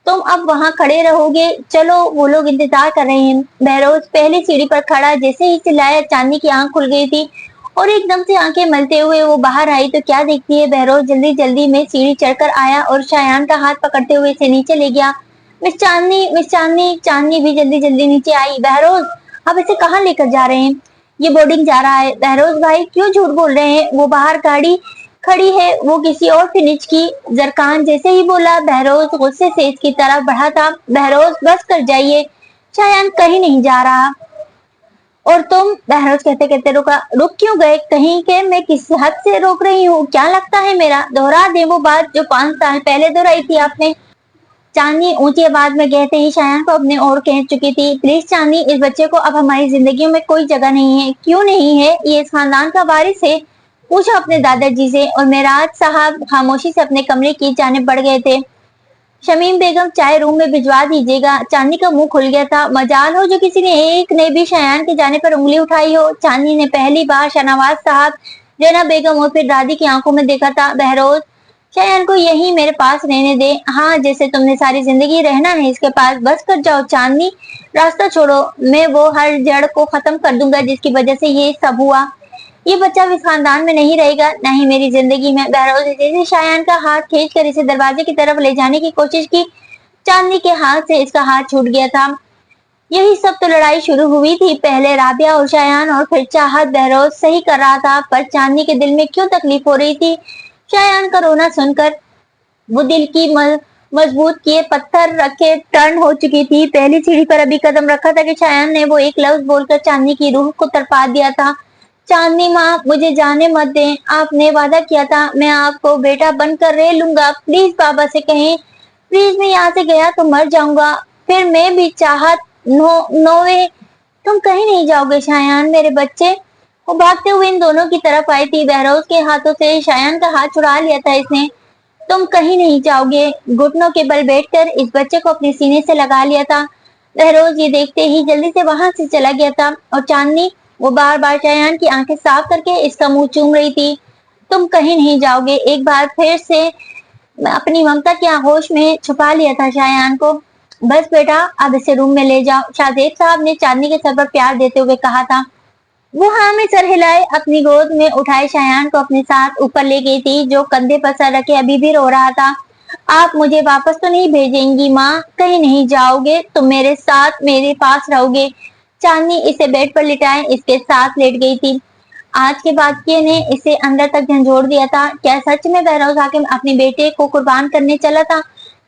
तुम अब वहां खड़े रहोगे? चलो, वो लोग इंतजार कर रहे हैं। बहरोज पहली सीढ़ी पर खड़ा जैसे ही चिल्लाया, चांदनी की आंख खुल गई थी और एकदम से आंखें मलते हुए वो बाहर आई तो क्या देखती है? बहरोज जल्दी जल्दी में सीढ़ी चढ़कर आया और शायान का हाथ पकड़ते हुए इसे नीचे ले गया। मिस चांदनी, मिस चांदनी। चांदनी भी जल्दी जल्दी नीचे आई। बहरोज, अब इसे कहाँ लेकर जा रहे हैं? ये बोर्डिंग जा रहा है। बहरोज भाई क्यों झूठ बोल रहे हैं? वो बाहर गाड़ी खड़ी है, वो किसी और फिनिश की। जरकान जैसे ही बोला, बहरोज गुस्से से इसकी तरफ बढ़ा था। बहरोज, बस कर जाइए, शायान कहीं नहीं जा रहा। और तुम? बहरोज कहते कहते रुका। रुक क्यों गए? कहीं के मैं किस हद से रोक रही हूँ? क्या लगता है मेरा? दोहरा दे वो बात जो 5 साल पहले दोहराई थी आपने। चांदनी ऊंची आवाज में कहते ही शायान को अपने ओर खींच चुकी थी। प्लीज चांदनी, इस बच्चे को अब हमारी जिंदगी में कोई जगह नहीं है। क्यों नहीं है? ये इस खानदान का वारिस है। पूछा अपने दादाजी से। और मेराज साहब खामोशी से अपने कमरे की जानिब बढ़ गए थे। शमीम बेगम, चाय रूम में भिजवा दीजिएगा। चांदनी का मुंह खुल गया था। मजाल हो जो किसी ने एक ने भी शायान के जाने पर उंगली उठाई हो। चांदनी ने पहली बार शाहनवाज साहब, जैनब बेगम और फिर दादी की आंखों में देखा था। बहरोज, शायान को यही मेरे पास रहने दे। हाँ, जैसे तुमने सारी जिंदगी रहना है इसके पास। बस कर जाओ चांदनी, रास्ता छोड़ो। मैं वो हर जड़ को खत्म कर दूंगा जिसकी वजह से ये सब हुआ। ये बच्चा इस खानदान में नहीं रहेगा, न ही मेरी जिंदगी में। बहरोज ने जैसे शायान का हाथ खींचकर इसे दरवाजे की तरफ ले जाने की कोशिश की, चांदनी के हाथ से इसका हाथ छूट गया था। यही सब तो लड़ाई शुरू हुई थी, पहले राबिया और शायान और फिर चाहत। बहरोज सही कर रहा था, पर चांदनी के दिल में क्यों तकलीफ हो रही थी? शायान का रोना सुनकर वो दिल की मजबूत किए पत्थर रखे टर्न हो चुकी थी। पहली सीढ़ी पर अभी कदम रखा था कि शायान ने वो एक लफ्ज बोलकर चांदनी की रूह को तड़पा दिया था। चांदनी माँ, मुझे जाने मत दें। आपने वादा किया था मैं आपको बेटा बनकर रह लूंगा। प्लीज बाबा से कहें। प्लीज, मैं यहाँ से गया तो मर जाऊंगा, फिर मैं भी चाहत। नो वे, तुम कहीं नहीं जाओगे शायान, मेरे बच्चे। वो भागते हुए इन दोनों की तरफ आई थी। बहरोज के हाथों से शायान का हाथ छुड़ा लिया था इसने। तुम कहीं नहीं जाओगे। घुटनों के बल बैठकर इस बच्चे को अपने सीने से लगा लिया था। बहरोज ये देखते ही जल्दी से वहां से चला गया था और चांदनी वो बार बार शायान की आंखें साफ करके इसका मुंह चूम रही थी। तुम कहीं नहीं जाओगे। एक बार फिर से अपनी ममता के आगोश में छुपा लिया था शायान को। बस बेटा, अब इसे रूम में ले जाओ, शाहजेब साहब ने चांदनी के सर पर प्यार देते हुए कहा था। वो हाँ में सर हिलाए अपनी गोद में उठाए शायान को अपने साथ ऊपर ले गई थी, जो कंधे पर सर रखे अभी भी रो रहा था। आप मुझे वापस तो नहीं भेजेंगी माँ? कहीं नहीं जाओगे, तुम मेरे साथ मेरे पास रहोगे। चांदनी इसे बेड पर लिटाए इसके साथ लेट गई थी। आज के वाक्य ने इसे अंदर तक झंझोड़ दिया था। क्या सच में बहरोज हाकिम अपने बेटे को कुर्बान करने चला था?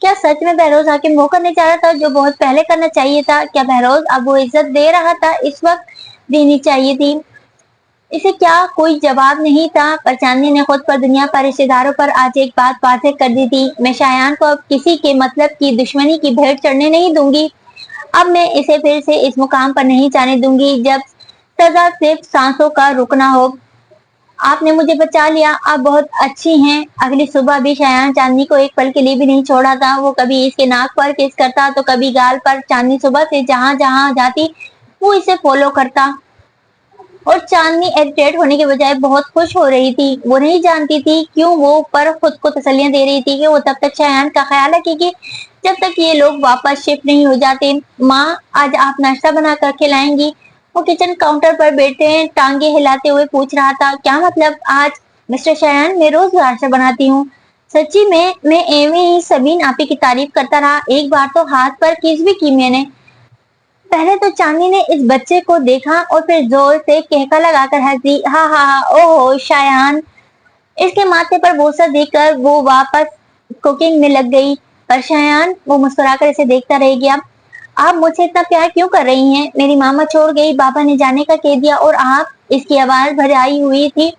क्या सच में बहरोज हाकिम वो करने जा रहा था जो बहुत पहले करना चाहिए था? क्या बहरोज अब वो इज्जत दे रहा था इस वक्त देनी चाहिए थी? इसे क्या कोई जवाब नहीं था, पर चांदनी ने खुद पर, दुनिया पर, रिश्तेदारों पर आज एक बात वाज़ेह कर दी थी। मैं शायान को अब किसी के मतलब की दुश्मनी की भेंट चढ़ने नहीं दूंगी। अब मैं इसे फिर से इस मुकाम पर नहीं जाने दूंगी जब सजा सिर्फ सांसों का रुकना हो। आपने मुझे बचा लिया, आप बहुत अच्छी हैं। अगली सुबह भी शायान चांदनी को एक पल के लिए भी नहीं छोड़ा था। वो कभी इसके नाक पर किस करता तो कभी गाल पर। चांदनी सुबह से जहां जहां जाती वो इसे फॉलो करता और चांदनी एरिटेट होने के बजाय बहुत खुश हो रही थी। वो नहीं जानती थी क्यों वो पर खुद को तसल्लियां दे रही थी कि वो तब तक शायान का ख्याल रखेगी जब तक ये लोग वापस शिफ्ट नहीं हो जाते। माँ, आज आप नाश्ता बना कर खिलाएंगी? वो किचन काउंटर पर बैठे टांगे हिलाते हुए पूछ रहा था। क्या मतलब आज? मिस्टर शायान, मैं रोज नाश्ता बनाती हूँ। सच्ची में? मैं एवं ही सबीन आपी की तारीफ करता रहा, एक बार तो हाथ पर किस भी की मैंने। पहले तो चांदनी ने इस बच्चे को देखा और फिर जोर से कहका लगाकर हंसी। हा हा हा, ओहो शायान। इसके माथे पर बोसा देकर वो वापस कुकिंग में लग गई। पर शायान, वो मुस्कुराकर इसे देखता रह गया। आप मुझसे इतना प्यार क्यों कर रही हैं? मेरी मामा छोड़ गई, बाबा ने जाने का कह दिया और आप, इसकी आवाज भराई हुई थी,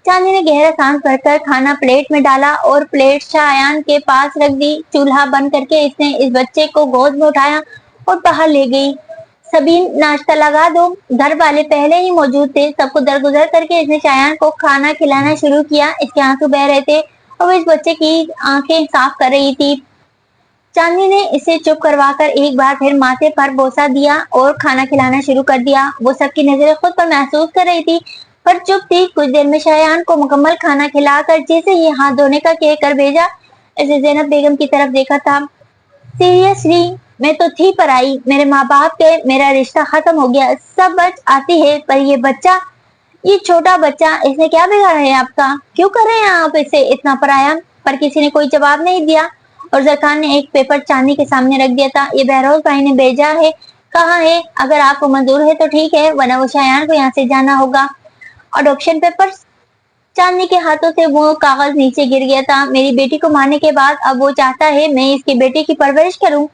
चांदी ने गहरा सांस भरकर खाना प्लेट में डाला और प्लेट शायान के पास रख दी। चूल्हा बंद करके इसने इस बच्चे को गोद में उठाया और बाहर ले गई। सभी नाश्ता लगा दो। घर वाले पहले ही मौजूद थे। सबको दरगुजर करके इसने शायान को खाना खिलाना शुरू किया। इसके आंसू बह रहे थे और वो इस बच्चे की आंखें साफ कर रही थी। चांदनी ने इसे चुप करवाकर एक बार फिर माथे पर बोसा दिया और खाना खिलाना शुरू कर दिया। वो सबकी नजरें खुद पर महसूस कर रही थी पर चुप थी। कुछ देर में शायान को मुकम्मल खाना खिलाकर जैसे ही हाथ धोने का कह कर भेजा, इसे ज़ैनब बेगम की तरफ देखा था। सीरियसली मैं तो थी पर आई, मेरे माँ बाप के मेरा रिश्ता खत्म हो गया, सब बच आती है, पर ये बच्चा, ये छोटा बच्चा, इसने क्या बिगाड़ा है आपका? क्यों कर रहे हैं आप इसे इतना पराया? पर किसी ने कोई जवाब नहीं दिया और जरखान ने एक पेपर चांदी के सामने रख दिया था। ये बहरोज भाई ने भेजा है, कहा है अगर आपको मंजूर है तो ठीक है, वरना वो शायान को यहाँ से जाना होगा। Adoption papers. चांदनी के हाथों से वो कागज नीचे गिर गया था। मेरी बेटी को मारने के बाद अब वो चाहता है मैं इसकी बेटी की परवरिश करूं।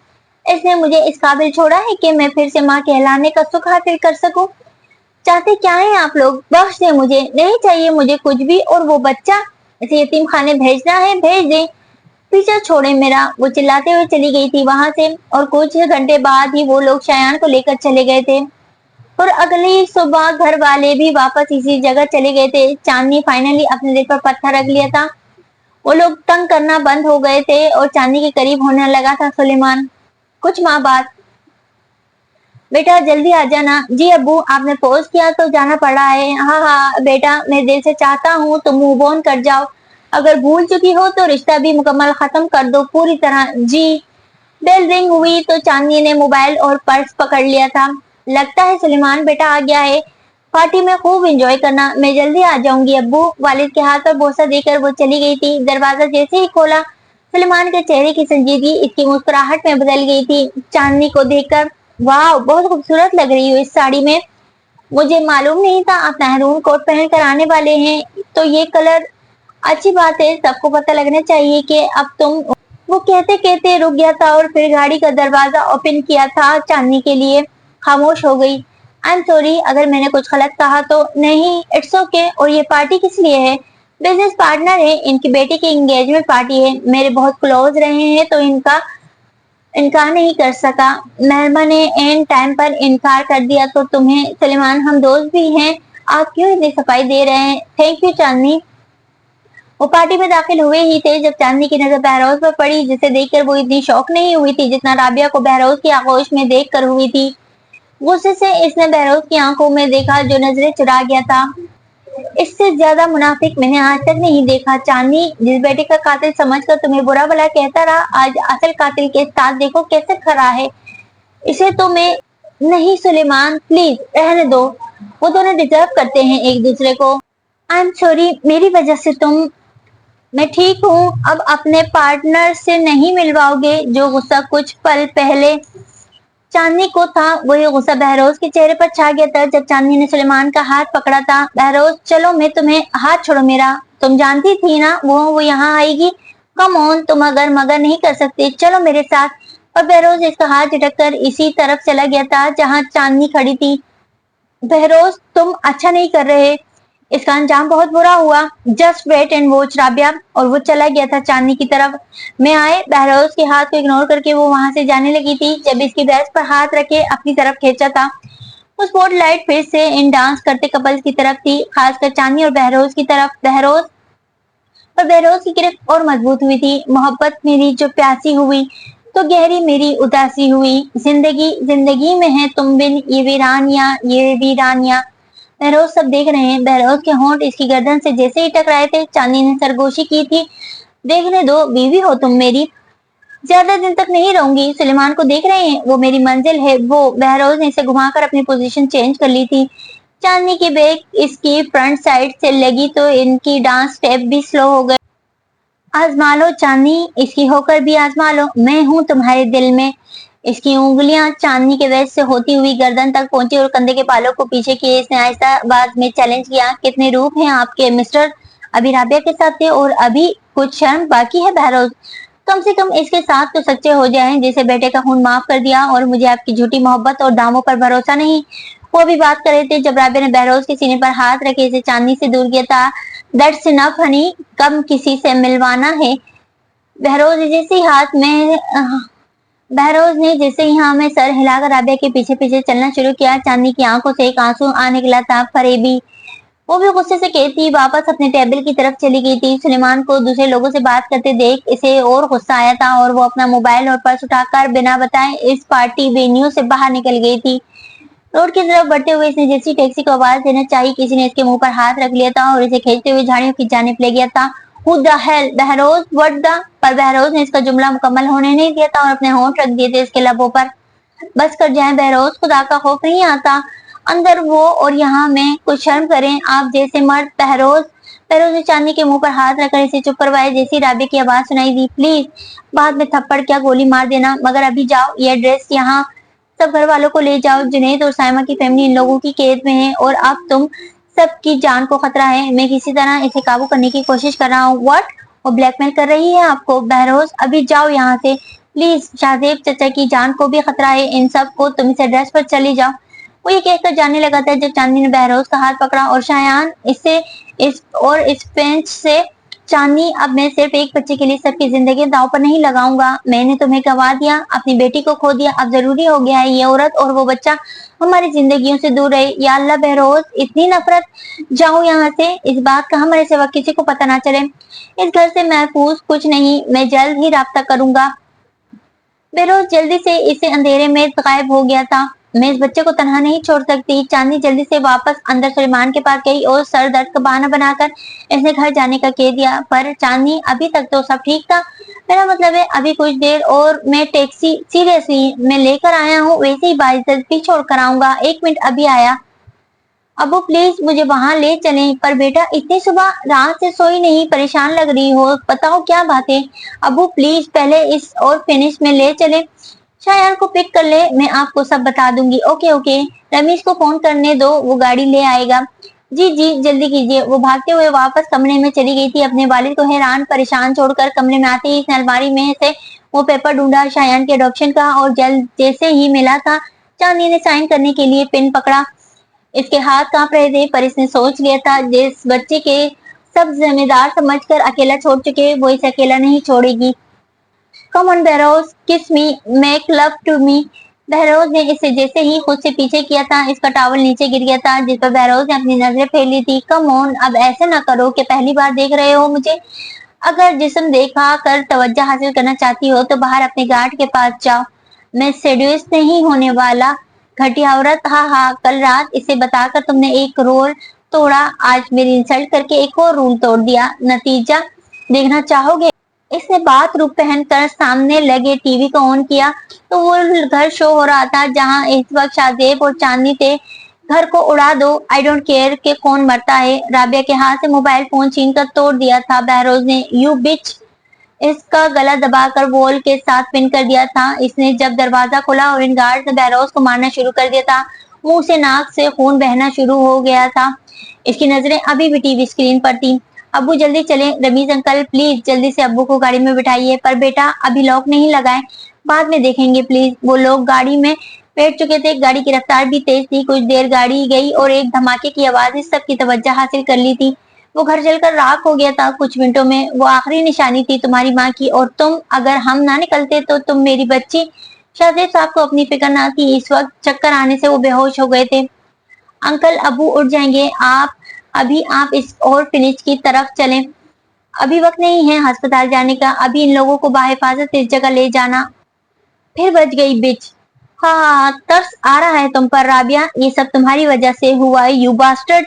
इसने मुझे इस काबिल छोड़ा है कि मैं फिर से माँ कहलाने का सुख हासिल कर सकूं। चाहते क्या हैं आप लोग? बख्श दे मुझे, नहीं चाहिए मुझे कुछ भी। और वो बच्चा, इसे यतीम खाने भेजना है, भेज दे, पीछा छोड़े मेरा। वो चिल्लाते हुए चली गई थी वहां से और कुछ घंटे बाद ही वो लोग शायान को लेकर चले गए थे और अगली सुबह घर वाले भी वापस इसी जगह चले गए थे। चांदनी फाइनली अपने दिल पर पत्थर रख लिया था। वो लोग तंग करना बंद हो गए थे और चांदनी के करीब होने लगा था सुलेमान। कुछ माह बाद, बेटा जल्दी आ जाना। जी अब्बू, आपने फोर्स किया तो जाना पड़ा है। हाँ हाँ बेटा, मैं दिल से चाहता हूँ तुम मूव ऑन कर जाओ। अगर भूल चुकी हो तो रिश्ता भी मुकम्मल खत्म कर दो पूरी तरह। जी। बेल रिंग हुई तो चांदनी ने मोबाइल और पर्स पकड़ लिया था। लगता है सुलेमान बेटा आ गया है, पार्टी में खूब एंजॉय करना। मैं जल्दी आ जाऊंगी अब्बू। वालिद के हाथ पर बोसा देकर वो चली गई थी। दरवाजा जैसे ही खोला, सुलेमान के चेहरे की संजीदगी इसकी मुस्कुराहट में बदल गई थी। चांदनी को देखकर, वाह बहुत खूबसूरत लग रही हो इस साड़ी में, मुझे मालूम नहीं था आप महरून कोट पहन कर आने वाले हैं। तो ये कलर, अच्छी बात है, सबको पता लगना चाहिए कि अब तुम। वो कहते कहते रुक गया था और फिर गाड़ी का दरवाजा ओपन किया था चांदनी के लिए। खामोश हो गई। आई एम सॉरी अगर मैंने कुछ गलत कहा तो। नहीं, इट्स ओके। और ये पार्टी किस लिए है? बिजनेस पार्टनर है, इनकी बेटी की एंगेजमेंट पार्टी है। मेरे बहुत क्लोज रहे हैं तो इनका इनकार नहीं कर सका। मेहरमा ने एन टाइम पर इनकार कर दिया तो तुम्हें? सलेमान हम दोस्त भी हैं, आप क्यों इतनी सफाई दे रहे हैं? थैंक यू चांदनी। वो पार्टी में दाखिल हुए ही थे जब चांदनी की नजर बहरोज पर पड़ी, जिसे देखकर वो इतनी शौक नहीं हुई थी जितना राबिया को बहरोज की आगोश में देख कर हुई थी। गुस्से से इसने बहरोज की आंखों में देखा जो नजरें चुरा गया था। इससे ज्यादा मुनाफिक मैंने आज तक नहीं देखा। चांदनी, जिस बेटे का कातिल समझकर तुम्हें बुरा भला कहता रहा, आज असल कातिल के साथ देखो कैसे खड़ा है। इसे तो मैं। नहीं सुलेमान, प्लीज रहने दो, वो दोनों डिजर्व करते हैं एक दूसरे को। आई एम सॉरी, मेरी वजह से तुम। मैं ठीक हूँ, अब अपने पार्टनर से नहीं मिलवाओगे? जो गुस्सा कुछ पल पहले चांदनी को था, वही गुस्सा बहरोज के चेहरे पर छा गया था जब चांदनी ने सुलेमान का हाथ पकड़ा था। बहरोज चलो, मैं तुम्हें। हाथ छोड़ो मेरा, तुम जानती थी ना वो यहाँ आएगी। कम ऑन, तुम अगर मगर नहीं कर सकते, चलो मेरे साथ। और बहरोज इसका हाथ झटक कर इसी तरफ चला गया था जहाँ चांदनी खड़ी थी। बहरोज तुम अच्छा नहीं कर रहे, इसका अंजाम बहुत बुरा हुआ। Just wait and watch Rabia. और वो चला गया था चांदनी की तरफ। मैं आए, बहरोज के हाथ को इग्नोर करके वो वहां से जाने लगी थी जब इसकी ब्रेस्ट पर हाथ रखे अपनी तरफ खींचा था। वो स्पॉटलाइट फिर से इन डांस करते कपल्स की तरफ थी, खासकर चांदनी और बहरोज की तरफ। बहरोज की गिरफ्त और मजबूत हुई थी। मोहब्बत मेरी जो प्यासी हुई तो गहरी मेरी उदासी हुई। जिंदगी जिंदगी में है तुम बिन ये वीरानिया, ये वीरानिया। बहरोज सब देख रहे हैं। बहरोज के होंठ इसकी गर्दन से जैसे ही टकराए थे, चांदनी ने सरगोशी की थी, देखने दो, बीवी हो तुम मेरी, ज्यादा दिन तक नहीं रहूंगी। सुलेमान को देख रहे हैं, वो मेरी मंजिल है वो। बहरोज ने इसे घुमाकर अपनी पोजीशन चेंज कर ली थी। चांदनी की बैग इसकी फ्रंट साइड से लगी तो इनकी डांस स्टेप भी स्लो हो गए। आजमा लो चांदनी, इसकी होकर भी आजमा लो, मैं हूँ तुम्हारे दिल में। इसकी उंगलियां चांदनी के वेस्ट से होती हुई गर्दन तक पहुंची और कंधे के बालों को पीछे किए इसने आहिस्ता आवाज में चैलेंज किया, कितने रूप हैं आपके मिस्टर? अभी राबिया के साथ थे और अभी कुछ शर्म बाकी है बहरोज? कम से कम इसके साथ तो सच्चे हो जाएं, जिसे बेटे का खून माफ कर दिया और मुझे आपकी झूठी मोहब्बत और दामों पर भरोसा नहीं। वो भी बात कर रहे थे जब राबिया ने बहरोज के सीने पर हाथ रखे इसे चांदनी से दूर किया था। दैट्स इनफ हनी, कम किसी से मिलवाना है। बहरोज जैसे हाथ में बहरोज ने जैसे ही हाँ में सर हिलाकर राबिया के पीछे पीछे चलना शुरू किया। चांदनी की आंखों से एक आंसू आ निकला था। फरेबी, वो भी गुस्से से कहती वापस अपने टेबल की तरफ चली गई थी। सुलेमान को दूसरे लोगों से बात करते देख इसे और गुस्सा आया था और वो अपना मोबाइल और पर्स उठाकर बिना बताए इस पार्टी वेन्यू से बाहर निकल गई थी। रोड की तरफ बढ़ते हुए इसने जैसी टैक्सी को आवाज देना चाहिए, किसी ने इसके मुंह पर हाथ रख लिया था और इसे खींचते हुए झाड़ियों की जानिब ले गया था। Who the hell, Behroz, what the? पर बहरोज ने इसका जुमला मुकम्मल होने नहीं दिया था और अपने होंठ रख दिए थे इसके लबों पर। बस कर जाए बहरोज, खुदा का खौफ नहीं आता, अंदर वो और यहाँ मैं, कुछ शर्म करें आप जैसे मर्द। बहरोज बहरोज ने चांदनी के मुंह पर हाथ रखकर इसे चुप करवाया। जैसी राबी की आवाज सुनाई दी, प्लीज बाद में थप्पड़ क्या गोली मार देना, मगर अभी जाओ, ये ड्रेस यहाँ सब घर वालों को ले जाओ। जुनैद और साइमा की फैमिली इन लोगों की कैद में है और अब तुम सबकी जान को खतरा है। मैं किसी तरह इसे काबू करने की कोशिश कर रहा हूँ। व्हाट? वो ब्लैकमेल कर रही है आपको? बहरोज अभी जाओ यहाँ से प्लीज, शाहजेब चचा की जान को भी खतरा है इन सब को, तुम इस एड्रेस पर चली जाओ। वो ये कहकर जाने लगा था जब चांदनी ने बहरोज का हाथ पकड़ा और शायान इससे इस पेंच से, चांदनी अब मैं सिर्फ एक बच्चे के लिए सबकी जिंदगी दांव पर नहीं लगाऊंगा। मैंने तुम्हें गंवा दिया, अपनी बेटी को खो दिया, अब जरूरी हो गया है ये औरत और वो बच्चा हमारी जिंदगियों से दूर रहे। या अल्लाह बहरोज, इतनी नफरत, जाओ यहाँ से, इस बात का हमारे सिवा किसी को पता ना चले। इस घर से महफूज कुछ नहीं, मैं जल्द ही राब्ता करूंगा। बहरोज जल्दी से इसे अंधेरे में गायब हो गया था। मैं इस बच्चे को तनहा नहीं छोड़ सकती। चांदनी जल्दी से वापस अंदर सुलेमान के पास गई और सर दर्द का बहाना बनाकर इसने घर जाने का कह दिया। पर चांदनी अभी तक तो सब ठीक था, मेरा मतलब है अभी कुछ देर और मैं टैक्सी सीरियसली मैं लेकर आया हूँ, वैसे ही बाइज्जत भी छोड़ कर आऊंगा। एक मिनट अभी आया। अबू प्लीज मुझे वहां ले चलें। पर बेटा इतनी सुबह रात से सोई नहीं, परेशान लग रही हो, बताओ क्या बात है। अबू प्लीज पहले इस और फिनिश में ले चले, शायान को पिक कर ले, मैं आपको सब बता दूंगी। ओके ओके, रमीज को फोन करने दो, वो गाड़ी ले आएगा। जी जी जल्दी कीजिए। वो भागते हुए वापस कमरे में चली गई थी, अपने वालिद को हैरान परेशान छोड़कर। कमरे में आते ही इसने अलमारी में से वो पेपर ढूंढा शायान के अडॉप्शन का और जल्द जैसे ही मिला था चांदनी ने साइन करने के लिए पेन पकड़ा। इसके हाथ कांप रहे थे पर इसने सोच लिया था जिस बच्चे के सब जिम्मेदार समझकर अकेला छोड़ चुके वो इसे अकेला नहीं छोड़ेगी। कम on Behroz, kiss me, make love to me. Behroz ने इसे जैसे ही खुद से पीछे किया था इसका टावल नीचे गिर गया था जिस पर बहरोज ने अपनी नजरें फेर ली थी। कम ऑन, अब ऐसे ना करो कि पहली बार देख रहे हो मुझे। अगर जिस्म देखा कर तवज्जो हासिल करना चाहती हो तो बाहर अपने गार्ड के पास जाओ। मैं सेड्यूस नहीं होने वाला, घटिया औरत। हाँ हाँ, कल रात इसे बताकर तुमने एक रूल तोड़ा, आज मेरी इंसल्ट करके एक और रूल तोड़ दिया, नतीजा देखना चाहोगे। इसने बाथरूम पहनकर सामने लगे टीवी को ऑन किया तो वो घर शो हो रहा था जहां इस वक्त शाहजेब और चांदनी थे। घर को उड़ा दो, आई डोंट केयर के कौन मरता है। राबिया के हाथ से मोबाइल फोन छीन कर तोड़ दिया था बहरोज ने। यू बिच, इसका गला दबाकर वॉल के साथ पिन कर दिया था। इसने जब दरवाजा खोला और इन गार्ड ने बहरोज को मारना शुरू कर दिया था। मुंह से नाक से खून बहना शुरू हो गया था। इसकी नजरें अभी भी टीवी स्क्रीन पर थी। अब्बू जल्दी चलें, रमीज अंकल प्लीज जल्दी से अब्बू को गाड़ी में बिठाइए। पर बेटा अभी लॉक नहीं लगाए, बाद में देखेंगे प्लीज। वो लोग गाड़ी में बैठ चुके थे, गाड़ी की रफ्तार भी तेज थी। कुछ देर गाड़ी गई और एक धमाके की आवाज ने सबकी तवज्जो हासिल कर ली थी। वो घर जलकर राख हो गया था कुछ मिनटों में। वो आखिरी निशानी थी तुम्हारी माँ की और तुम, अगर हम ना निकलते तो तुम मेरी बच्ची। शाहजेब साहब को अपनी फिक्र ना थी। इस वक्त चक्कर आने से वो बेहोश हो गए थे। अंकल अबू उठ जाएंगे, आप इस और फिनिश की तरफ चलें, अभी वक्त नहीं है अस्पताल जाने का, अभी इन लोगों को बाहिफाजत इस जगह ले जाना। फिर बच गई बिच। हाँ तरस आ रहा है तुम पर राबिया, ये सब तुम्हारी वजह से हुआ है यू बास्टर्ड।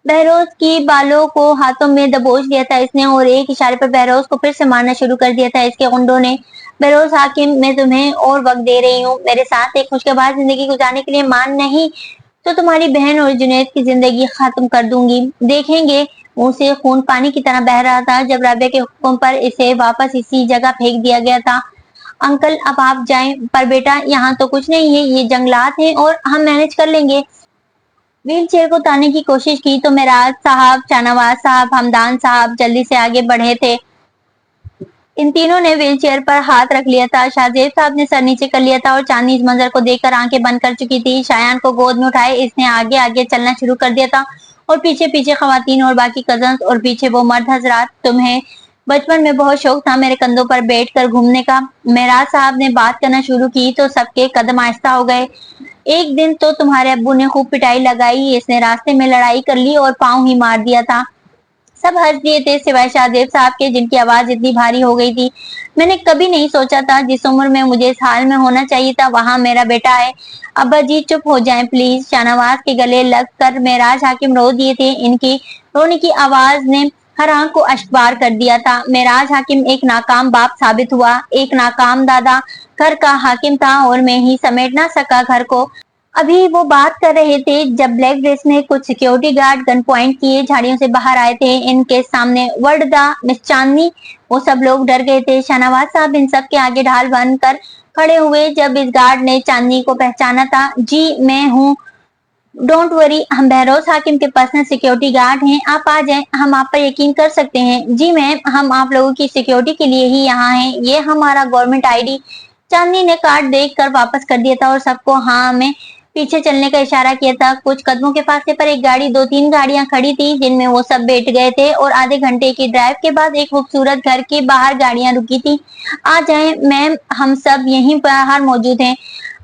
बहरोज की बालों को हाथों में दबोच लिया था इसने और एक इशारे पर बहरोज को फिर से मारना शुरू कर दिया था इसके गुंडों ने। बहरोज हाकिम, मैं तुम्हें और वक्त दे रही हूँ, मेरे साथ एक खुशगवार जिंदगी गुजारने के लिए। मान नहीं तो तुम्हारी बहन और जुनैद की जिंदगी खत्म कर दूंगी, देखेंगे। मुंह से खून पानी की तरह बह रहा था जब राबिया के हुक्म पर इसे वापस इसी जगह फेंक दिया गया था। अंकल अब आप जाएं। पर बेटा यहाँ तो कुछ नहीं है, ये जंगलात हैं और हम मैनेज कर लेंगे। व्हील चेयर को उतारने की कोशिश की तो मेराज साहब, शाहनवाज साहब, हमदान साहब जल्दी से आगे बढ़े थे। इन तीनों ने व्हील चेयर पर हाथ रख लिया था। शाहजेब साहब ने सर नीचे कर लिया था और चांदनी इस मंजर को देखकर आंखें बंद कर चुकी थी। शायान को गोद में उठाए इसने आगे आगे चलना शुरू कर दिया था और पीछे पीछे खवातीन और बाकी कजन्स और पीछे वो मर्द हजरात। तुम्हें बचपन में बहुत शौक था मेरे कंधों पर बैठकर घूमने का। मेराज साहब ने बात करना शुरू की तो सबके कदम आहिस्ता हो गए। एक दिन तो तुम्हारे अब्बू ने खूब पिटाई लगाई, इसने रास्ते में लड़ाई कर ली और पाँव ही मार दिया था। सब हंस दिए थे सिवाय शाहदेव साहब के, जिनकी आवाज इतनी भारी हो गई थी। मैंने कभी नहीं सोचा था जिस उम्र में मुझे इस हाल में होना चाहिए था वहां मेरा बेटा है। अब्बा जी चुप हो जाएं प्लीज। शाहनवाज के गले लग कर मेराज हाकिम रो दिए थे। इनकी रोने की आवाज ने हर आंख को अश्कबार कर दिया था। मेराज हाकिम एक नाकाम बाप साबित हुआ, एक नाकाम दादा, घर का हाकिम था और मैं ही समेट ना सका घर को। अभी वो बात कर रहे थे जब ब्लैक ड्रेस में कुछ सिक्योरिटी गार्ड गन पॉइंट किए झाड़ियों से बाहर आए थे। इनके सामने वर्ड द मिस चांदनी। वो सब लोग डर गए थे। शाहनवाज साहब इन सब के आगे ढाल बनकर खड़े हुए। जब इस गार्ड ने चांदनी को पहचाना था, जी मैं हूँ, डोंट वरी, हम बहरोज हाकिम के पर्सनल सिक्योरिटी गार्ड हैं, आप आ जाएं, हम आप पर यकीन कर सकते हैं। जी मैम, हम आप लोगों की सिक्योरिटी के लिए ही यहाँ हैं, ये हमारा गवर्नमेंट आईडी। चांदनी ने कार्ड देखकर वापस कर दिया था और सबको हाँ में पीछे चलने का इशारा किया था। कुछ कदमों के फासले पर एक गाड़ी, दो तीन गाड़ियां खड़ी थी जिनमें वो सब बैठ गए थे और आधे घंटे की ड्राइव के बाद एक खूबसूरत घर के बाहर गाड़ियां रुकी थी। आ जाएं मैम, हम सब यहीं बाहर मौजूद हैं।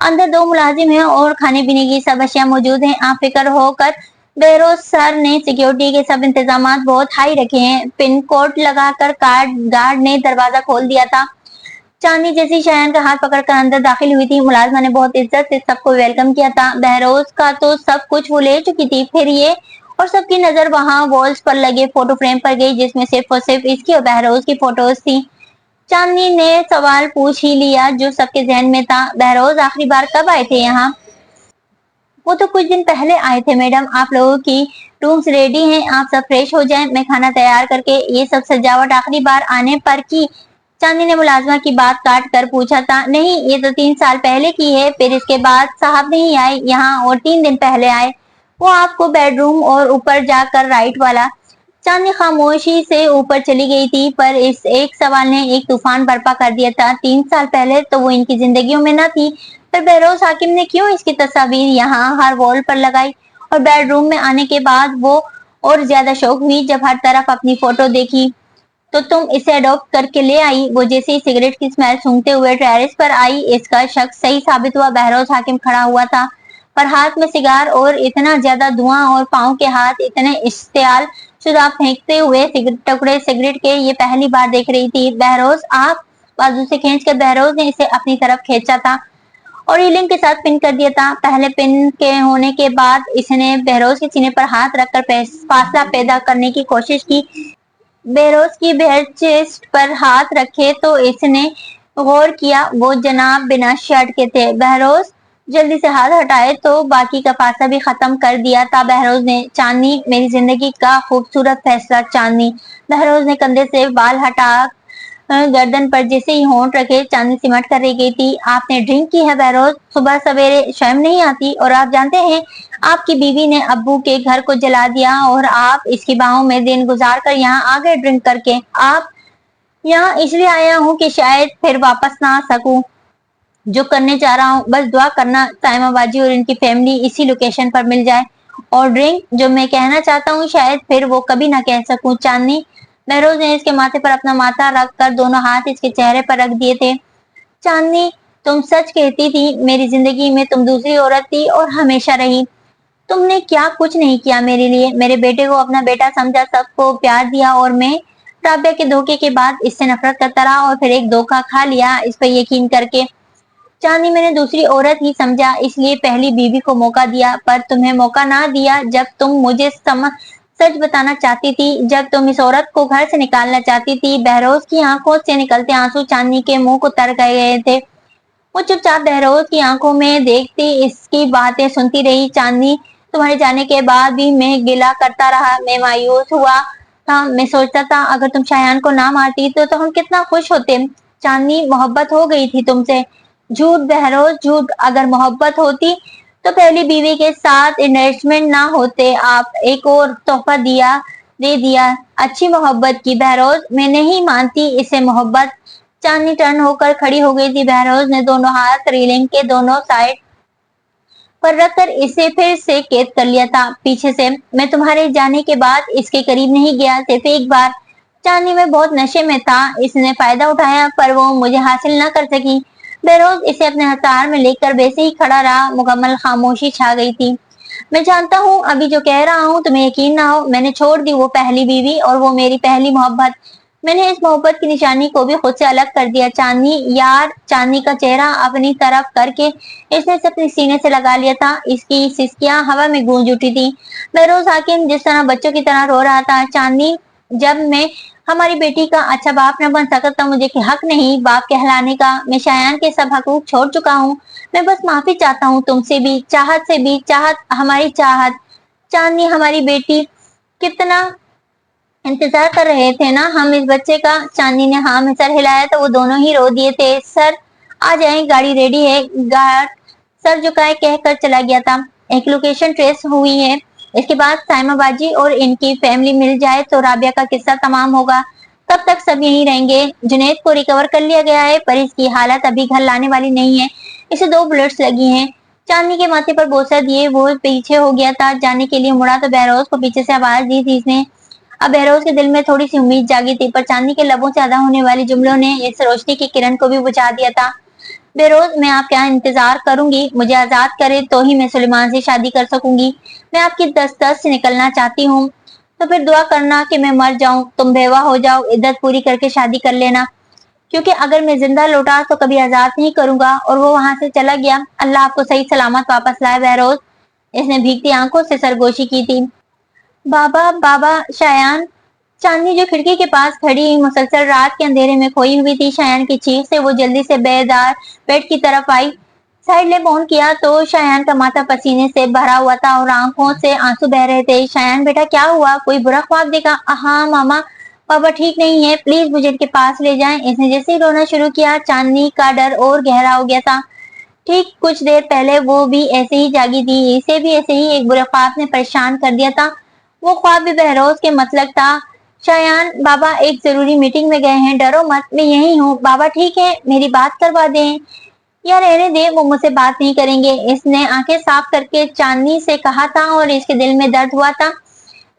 अंदर दो मुलाजिम हैं और खाने पीने की सब अशिया मौजूद हैं। आप फिक्र होकर बहरोज सर ने सिक्योरिटी के सब इंतजाम बहुत हाई रखे हैं। पिन कोड लगाकर गार्ड ने दरवाजा खोल दिया था। चांदनी जैसी शायान का हाथ पकड़कर अंदर दाखिल हुई थी। मुलाजमा ने बहुत इज्जत से सबको वेलकम किया था। बहरोज का तो सब कुछ वो ले चुकी थी, फिर ये और सबकी नजर वहां वॉल्स पर लगे फोटो फ्रेम पर गई जिसमें सिर्फ और सिर्फ इसकी और बहरोज की फोटोज थी। चांदनी ने सवाल पूछ ही लिया जो सबके जहन में था, बहरोज आखिरी बार कब आए थे यहाँ? वो तो कुछ दिन पहले आए थे मैडम। आप लोगों की रूम्स रेडी हैं, आप सब फ्रेश हो जाएं, मैं खाना तैयार करके ये सब सजावट आखिरी बार आने पर की। चांदनी ने मुलाजमा की बात काट कर पूछा था, नहीं ये तो 3 साल पहले की है, फिर इसके बाद साहब नहीं आए यहाँ और 3 दिन पहले आए, वो आपको बेडरूम और ऊपर जाकर राइट वाला। चांदनी खामोशी से ऊपर चली गई थी पर इस एक सवाल ने एक तूफान बर्पा कर दिया था। 3 साल पहले तो वो इनकी जिंदगियों में न थी, पर बहरोज हाकिम ने क्यों इसकी तस्वीर यहाँ हर वॉल पर लगाई? और बेडरूम में आने के बाद वो और ज्यादा शौक हुई जब हर तरफ अपनी फोटो देखी। तो तुम इसे अडॉप्ट करके ले आई? वो जैसे ही सिगरेट की स्मेल सूंघते हुए टेरेस पर आई, इसका शक सही साबित हुआ। बहरोज हाकिम खड़ा हुआ था पर हाथ में सिगार और इतना ज्यादा धुआं और पाँव के हाथ इतने इश्तियाल शुदा फेंकते हुए टुकड़े सिगरेट के ये पहली बार देख रही थी। बहरोज आप? बाजू से खींचकर बहरोज ने इसे अपनी तरफ खींचा था और हीलिंग के साथ पिन कर दिया था। पहले पिन के होने के बाद इसने बहरोज के सीने पर हाथ रखकर फासला पैदा करने की कोशिश की। बहरोज की बेड चेस्ट पर हाथ रखे तो इसने गौर किया वो जनाब बिना शर्ट के थे। बहरोज जल्दी से हाथ हटाए तो बाकी का फासला भी खत्म कर दिया था बहरोज ने। चांदनी, मेरी जिंदगी का खूबसूरत फैसला चांदनी। बहरोज ने कंधे से बाल हटा गर्दन पर जैसे ही होंठ रखे चांदनी सिमट कर रह गई थी। आपने ड्रिंक की है बहरोज? सुबह सवेरे शर्म नहीं आती? और आप जानते हैं आपकी बीवी ने अब्बू के घर को जला दिया और आप इसकी बाहों में दिन गुजार कर यहाँ आ गए ड्रिंक करके। आप? यहाँ इसलिए आया हूँ कि शायद फिर वापस ना आ सकूं। जो करने जा रहा हूँ बस दुआ करना साइमा बाजी और इनकी फैमिली इसी लोकेशन पर मिल जाए। और ड्रिंक, जो मैं कहना चाहता हूँ शायद फिर वो कभी ना कह सकूं। चांदनी, बहरोज ने इसके माथे पर अपना माथा रख कर दोनों हाथ इसके चेहरे पर रख दिए थे। चांदनी, तुम सच कहती थी, मेरी जिंदगी में तुम दूसरी औरत थी और हमेशा रही। तुमने क्या कुछ नहीं किया मेरे लिए। मेरे बेटे को अपना बेटा समझा, सबको प्यार दिया और मैं राबिया के धोखे के बाद इससे नफरत करता रहा और फिर एक धोखा खा लिया इस पर यकीन करके। चांदनी, मैंने दूसरी औरत ही समझा इसलिए पहली बीवी को मौका दिया, पर तुम्हें मौका ना दिया जब तुम मुझे सच बताना चाहती थी, जब तुम इस औरत को घर से निकालना चाहती थी। बहरोज की आंखों से निकलते आंसू चांदनी के मुंह को तर गए थे। वो चुपचाप बहरोज की आंखों में देखती इसकी बातें सुनती रही। चांदनी, तुम्हारे जाने के बाद भी मैं गिला करता रहा, मैं मायूस हुआ था, मैं सोचता था अगर तुम शायान को ना मारती तो हम कितना खुश होते। चांदनी, मोहब्बत हो गई थी तुमसे। झूठ बहरोज, झूठ। अगर मोहब्बत होती तो पहली बीवी के साथ इन्वेस्टमेंट ना होते। आप एक और तोहफा दे दिया, अच्छी मोहब्बत की। बहरोज, मैं नहीं मानती इसे मोहब्बत। चांदनी टर्न होकर खड़ी हो गई थी। बहरोज ने दोनों हाथ रेलिंग के दोनों साइड पर रखकर इसे फिर से कैद कर लिया था पीछे से। मैं तुम्हारे जाने के बाद इसके करीब नहीं गया, सिर्फ एक बार। चांदनी में बहुत नशे में था, इसने फायदा उठाया पर वो मुझे हासिल न कर सकी। बेरोज इसे अपने हथियार में लेकर वैसे ही खड़ा रहा। मुकम्मल खामोशी छा गई थी। मैं जानता हूँ अभी जो कह रहा हूँ तुम्हें यकीन ना हो, मैंने छोड़ दी वो पहली बीवी और वो मेरी पहली मोहब्बत। मैंने इस मोहब्बत की निशानी को भी खुद से अलग कर दिया। चांदनी यार, चांदनी का चेहरा अपनी तरफ करके इसने इसे अपने सीने से लगा लिया था। इसकी सिसकियां हवा में गूंज उठी थी। बहरोज हाकिम जिस तरह बच्चों की तरह रो रहा था। चांदनी, जब मैं हमारी बेटी का अच्छा बाप न बन सका तो मुझे हक नहीं बाप कहलाने का। मैं शायान के सब हकूक छोड़ चुका हूँ। मैं बस माफी चाहता हूँ तुमसे भी, चाहत से भी, चाहत हमारी चाहत। चांदनी हमारी बेटी, कितना इंतजार कर रहे थे ना हम इस बच्चे का। चांदनी ने हाँ में सर हिलाया तो वो दोनों ही रो दिए थे। सर आ जाएं, गाड़ी रेडी है। गार्ड सर झुकाए कहकर चला गया था। एक लोकेशन ट्रेस हुई है। इसके बाद साइमा बाजी और इनकी फैमिली मिल जाए तो राबिया का किस्सा तमाम होगा। तब तक सब यहीं रहेंगे। जुनैद को रिकवर कर लिया गया है पर इसकी हालत अभी घर लाने वाली नहीं है। इसे 2 बुलेट्स लगी हैं। चांदनी के माथे पर बोसा दिए वो पीछे हो गया था। जाने के लिए मुड़ा तो बहरोज को पीछे से आवाज दी थी इसने। अब बहरोज के दिल में थोड़ी सी उम्मीद जागी थी पर चांदनी के लबों से अदा होने वाले जुमलों ने इस रोशनी की किरण को भी बुझा दिया था। बहरोज, मैं आपका यहाँ इंतजार करूंगी। मुझे आजाद करे तो ही मैं सुलेमान से शादी कर सकूंगी। मैं आपकी दस्त से निकलना चाहती हूँ। तो फिर दुआ करना कि मैं मर जाऊं, तुम बेवा हो जाओ, इद्दत पूरी करके शादी कर लेना। क्योंकि अगर मैं जिंदा लौटा तो कभी आजाद नहीं करूंगा। और वो वहां से चला गया। अल्लाह आपको सही सलामत वापस लाए बहरोज, इसने भीगती आंखों से सरगोशी की थी। बाबा बाबा शायान। चांदनी जो खिड़की के पास खड़ी मुसलसल रात के अंधेरे में खोई हुई थी, शायान की चीख से वो जल्दी से बेदार बेड की तरफ आई। साइड ले फोन किया तो शायान का माथा पसीने से भरा हुआ था और आंखों से आंसू बह रहे थे। शायान बेटा क्या हुआ, कोई बुरा ख्वाब देखा? हाँ मामा, पापा ठीक नहीं है, प्लीज मुझे इनके पास ले जाएं। इसने जैसे ही रोना शुरू किया चांदनी का डर और गहरा हो गया था। ठीक कुछ देर पहले वो भी ऐसे ही जागी थी, इसे भी ऐसे ही एक बुरे ख्वाब ने परेशान कर दिया था। वो ख्वाब भी बहरोज के मतलब था। शायान, बाबा एक जरूरी मीटिंग में गए हैं, डरो मत, मैं यही हूँ। बाबा ठीक है, मेरी बात करवा दें या रहने दे, वो मुझसे बात नहीं करेंगे। इसने आंखें साफ करके चांदनी से कहा था और इसके दिल में दर्द हुआ था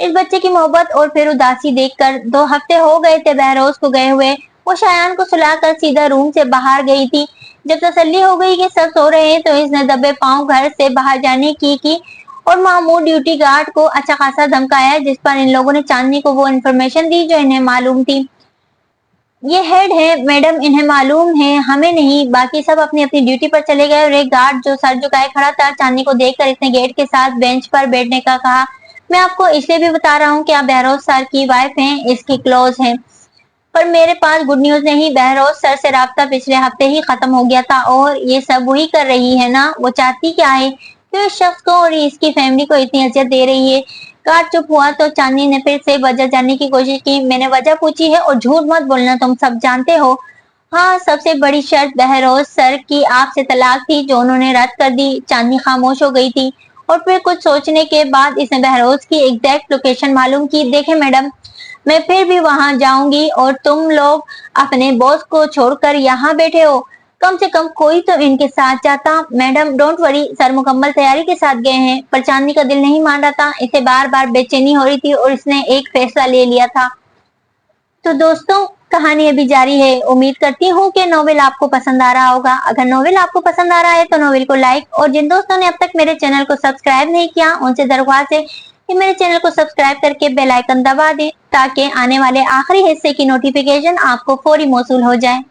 इस बच्चे की मोहब्बत और फिर उदासी देखकर। 2 हफ्ते हो गए थे बहरोज को गए हुए। वो शायान को सुलाकर सीधा रूम से बाहर गई थी। जब तसल्ली हो गई कि सब सो रहे हैं तो इसने दबे पांव घर से बाहर जाने की और मामूर ड्यूटी गार्ड को अच्छा खासा धमकाया, जिस पर इन लोगों ने चांदनी को वो इन्फॉर्मेशन दी जो इन्हें मालूम थी। ये हेड है मैडम, इन्हें मालूम है, हमें नहीं। बाकी सब अपनी अपनी ड्यूटी पर चले गए और एक गार्ड जो सर झुकाए खड़ा था चांदनी को देखकर इसने गेट के साथ बेंच पर बैठने का कहा। मैं आपको इसलिए भी बता रहा हूँ कि आप बहरोज सर की वाइफ हैं, इसकी क्लोज हैं। पर मेरे पास गुड न्यूज नहीं, बहरोज सर से राब्ता पिछले हफ्ते ही खत्म हो गया था और ये सब वही कर रही है ना। वो चाहती क्या है, तो इस शख्स को और इसकी फैमिली को इतनी अजियत दे रही है। गार्ड चुप हुआ तो चांदनी ने फिर से वजह जानने की कोशिश की। मैंने वजह पूछी है और झूठ मत बोलना, तुम सब जानते हो। हाँ, सबसे बड़ी शर्त बहरोज सर की आपसे तलाक थी जो उन्होंने रद्द कर दी। चांदनी खामोश हो गई थी और फिर कुछ सोचने के बाद इसने बहरोज की एग्जैक्ट लोकेशन मालूम की। देखे मैडम, मैं फिर भी वहां जाऊंगी और तुम लोग अपने बॉस को छोड़कर यहाँ बैठे हो, कम से कम कोई तो इनके साथ जाता। मैडम डोंट वरी, सर मुकम्मल तैयारी के साथ गए हैं। पर चांदनी का दिल नहीं मान रहा था, इसे बार बार बेचैनी हो रही थी और इसने एक फैसला ले लिया था। तो दोस्तों, कहानी अभी जारी है। उम्मीद करती हूँ कि नॉवेल आपको पसंद आ रहा होगा। अगर नॉवेल आपको पसंद आ रहा है तो नॉवेल को लाइक, और जिन दोस्तों ने अब तक मेरे चैनल को सब्सक्राइब नहीं किया उनसे दरख्वास्त है कि मेरे चैनल को सब्सक्राइब करके बेल आइकन दबा दें ताकि आने वाले आखिरी हिस्से की नोटिफिकेशन आपको फौरी मौसूल हो जाए।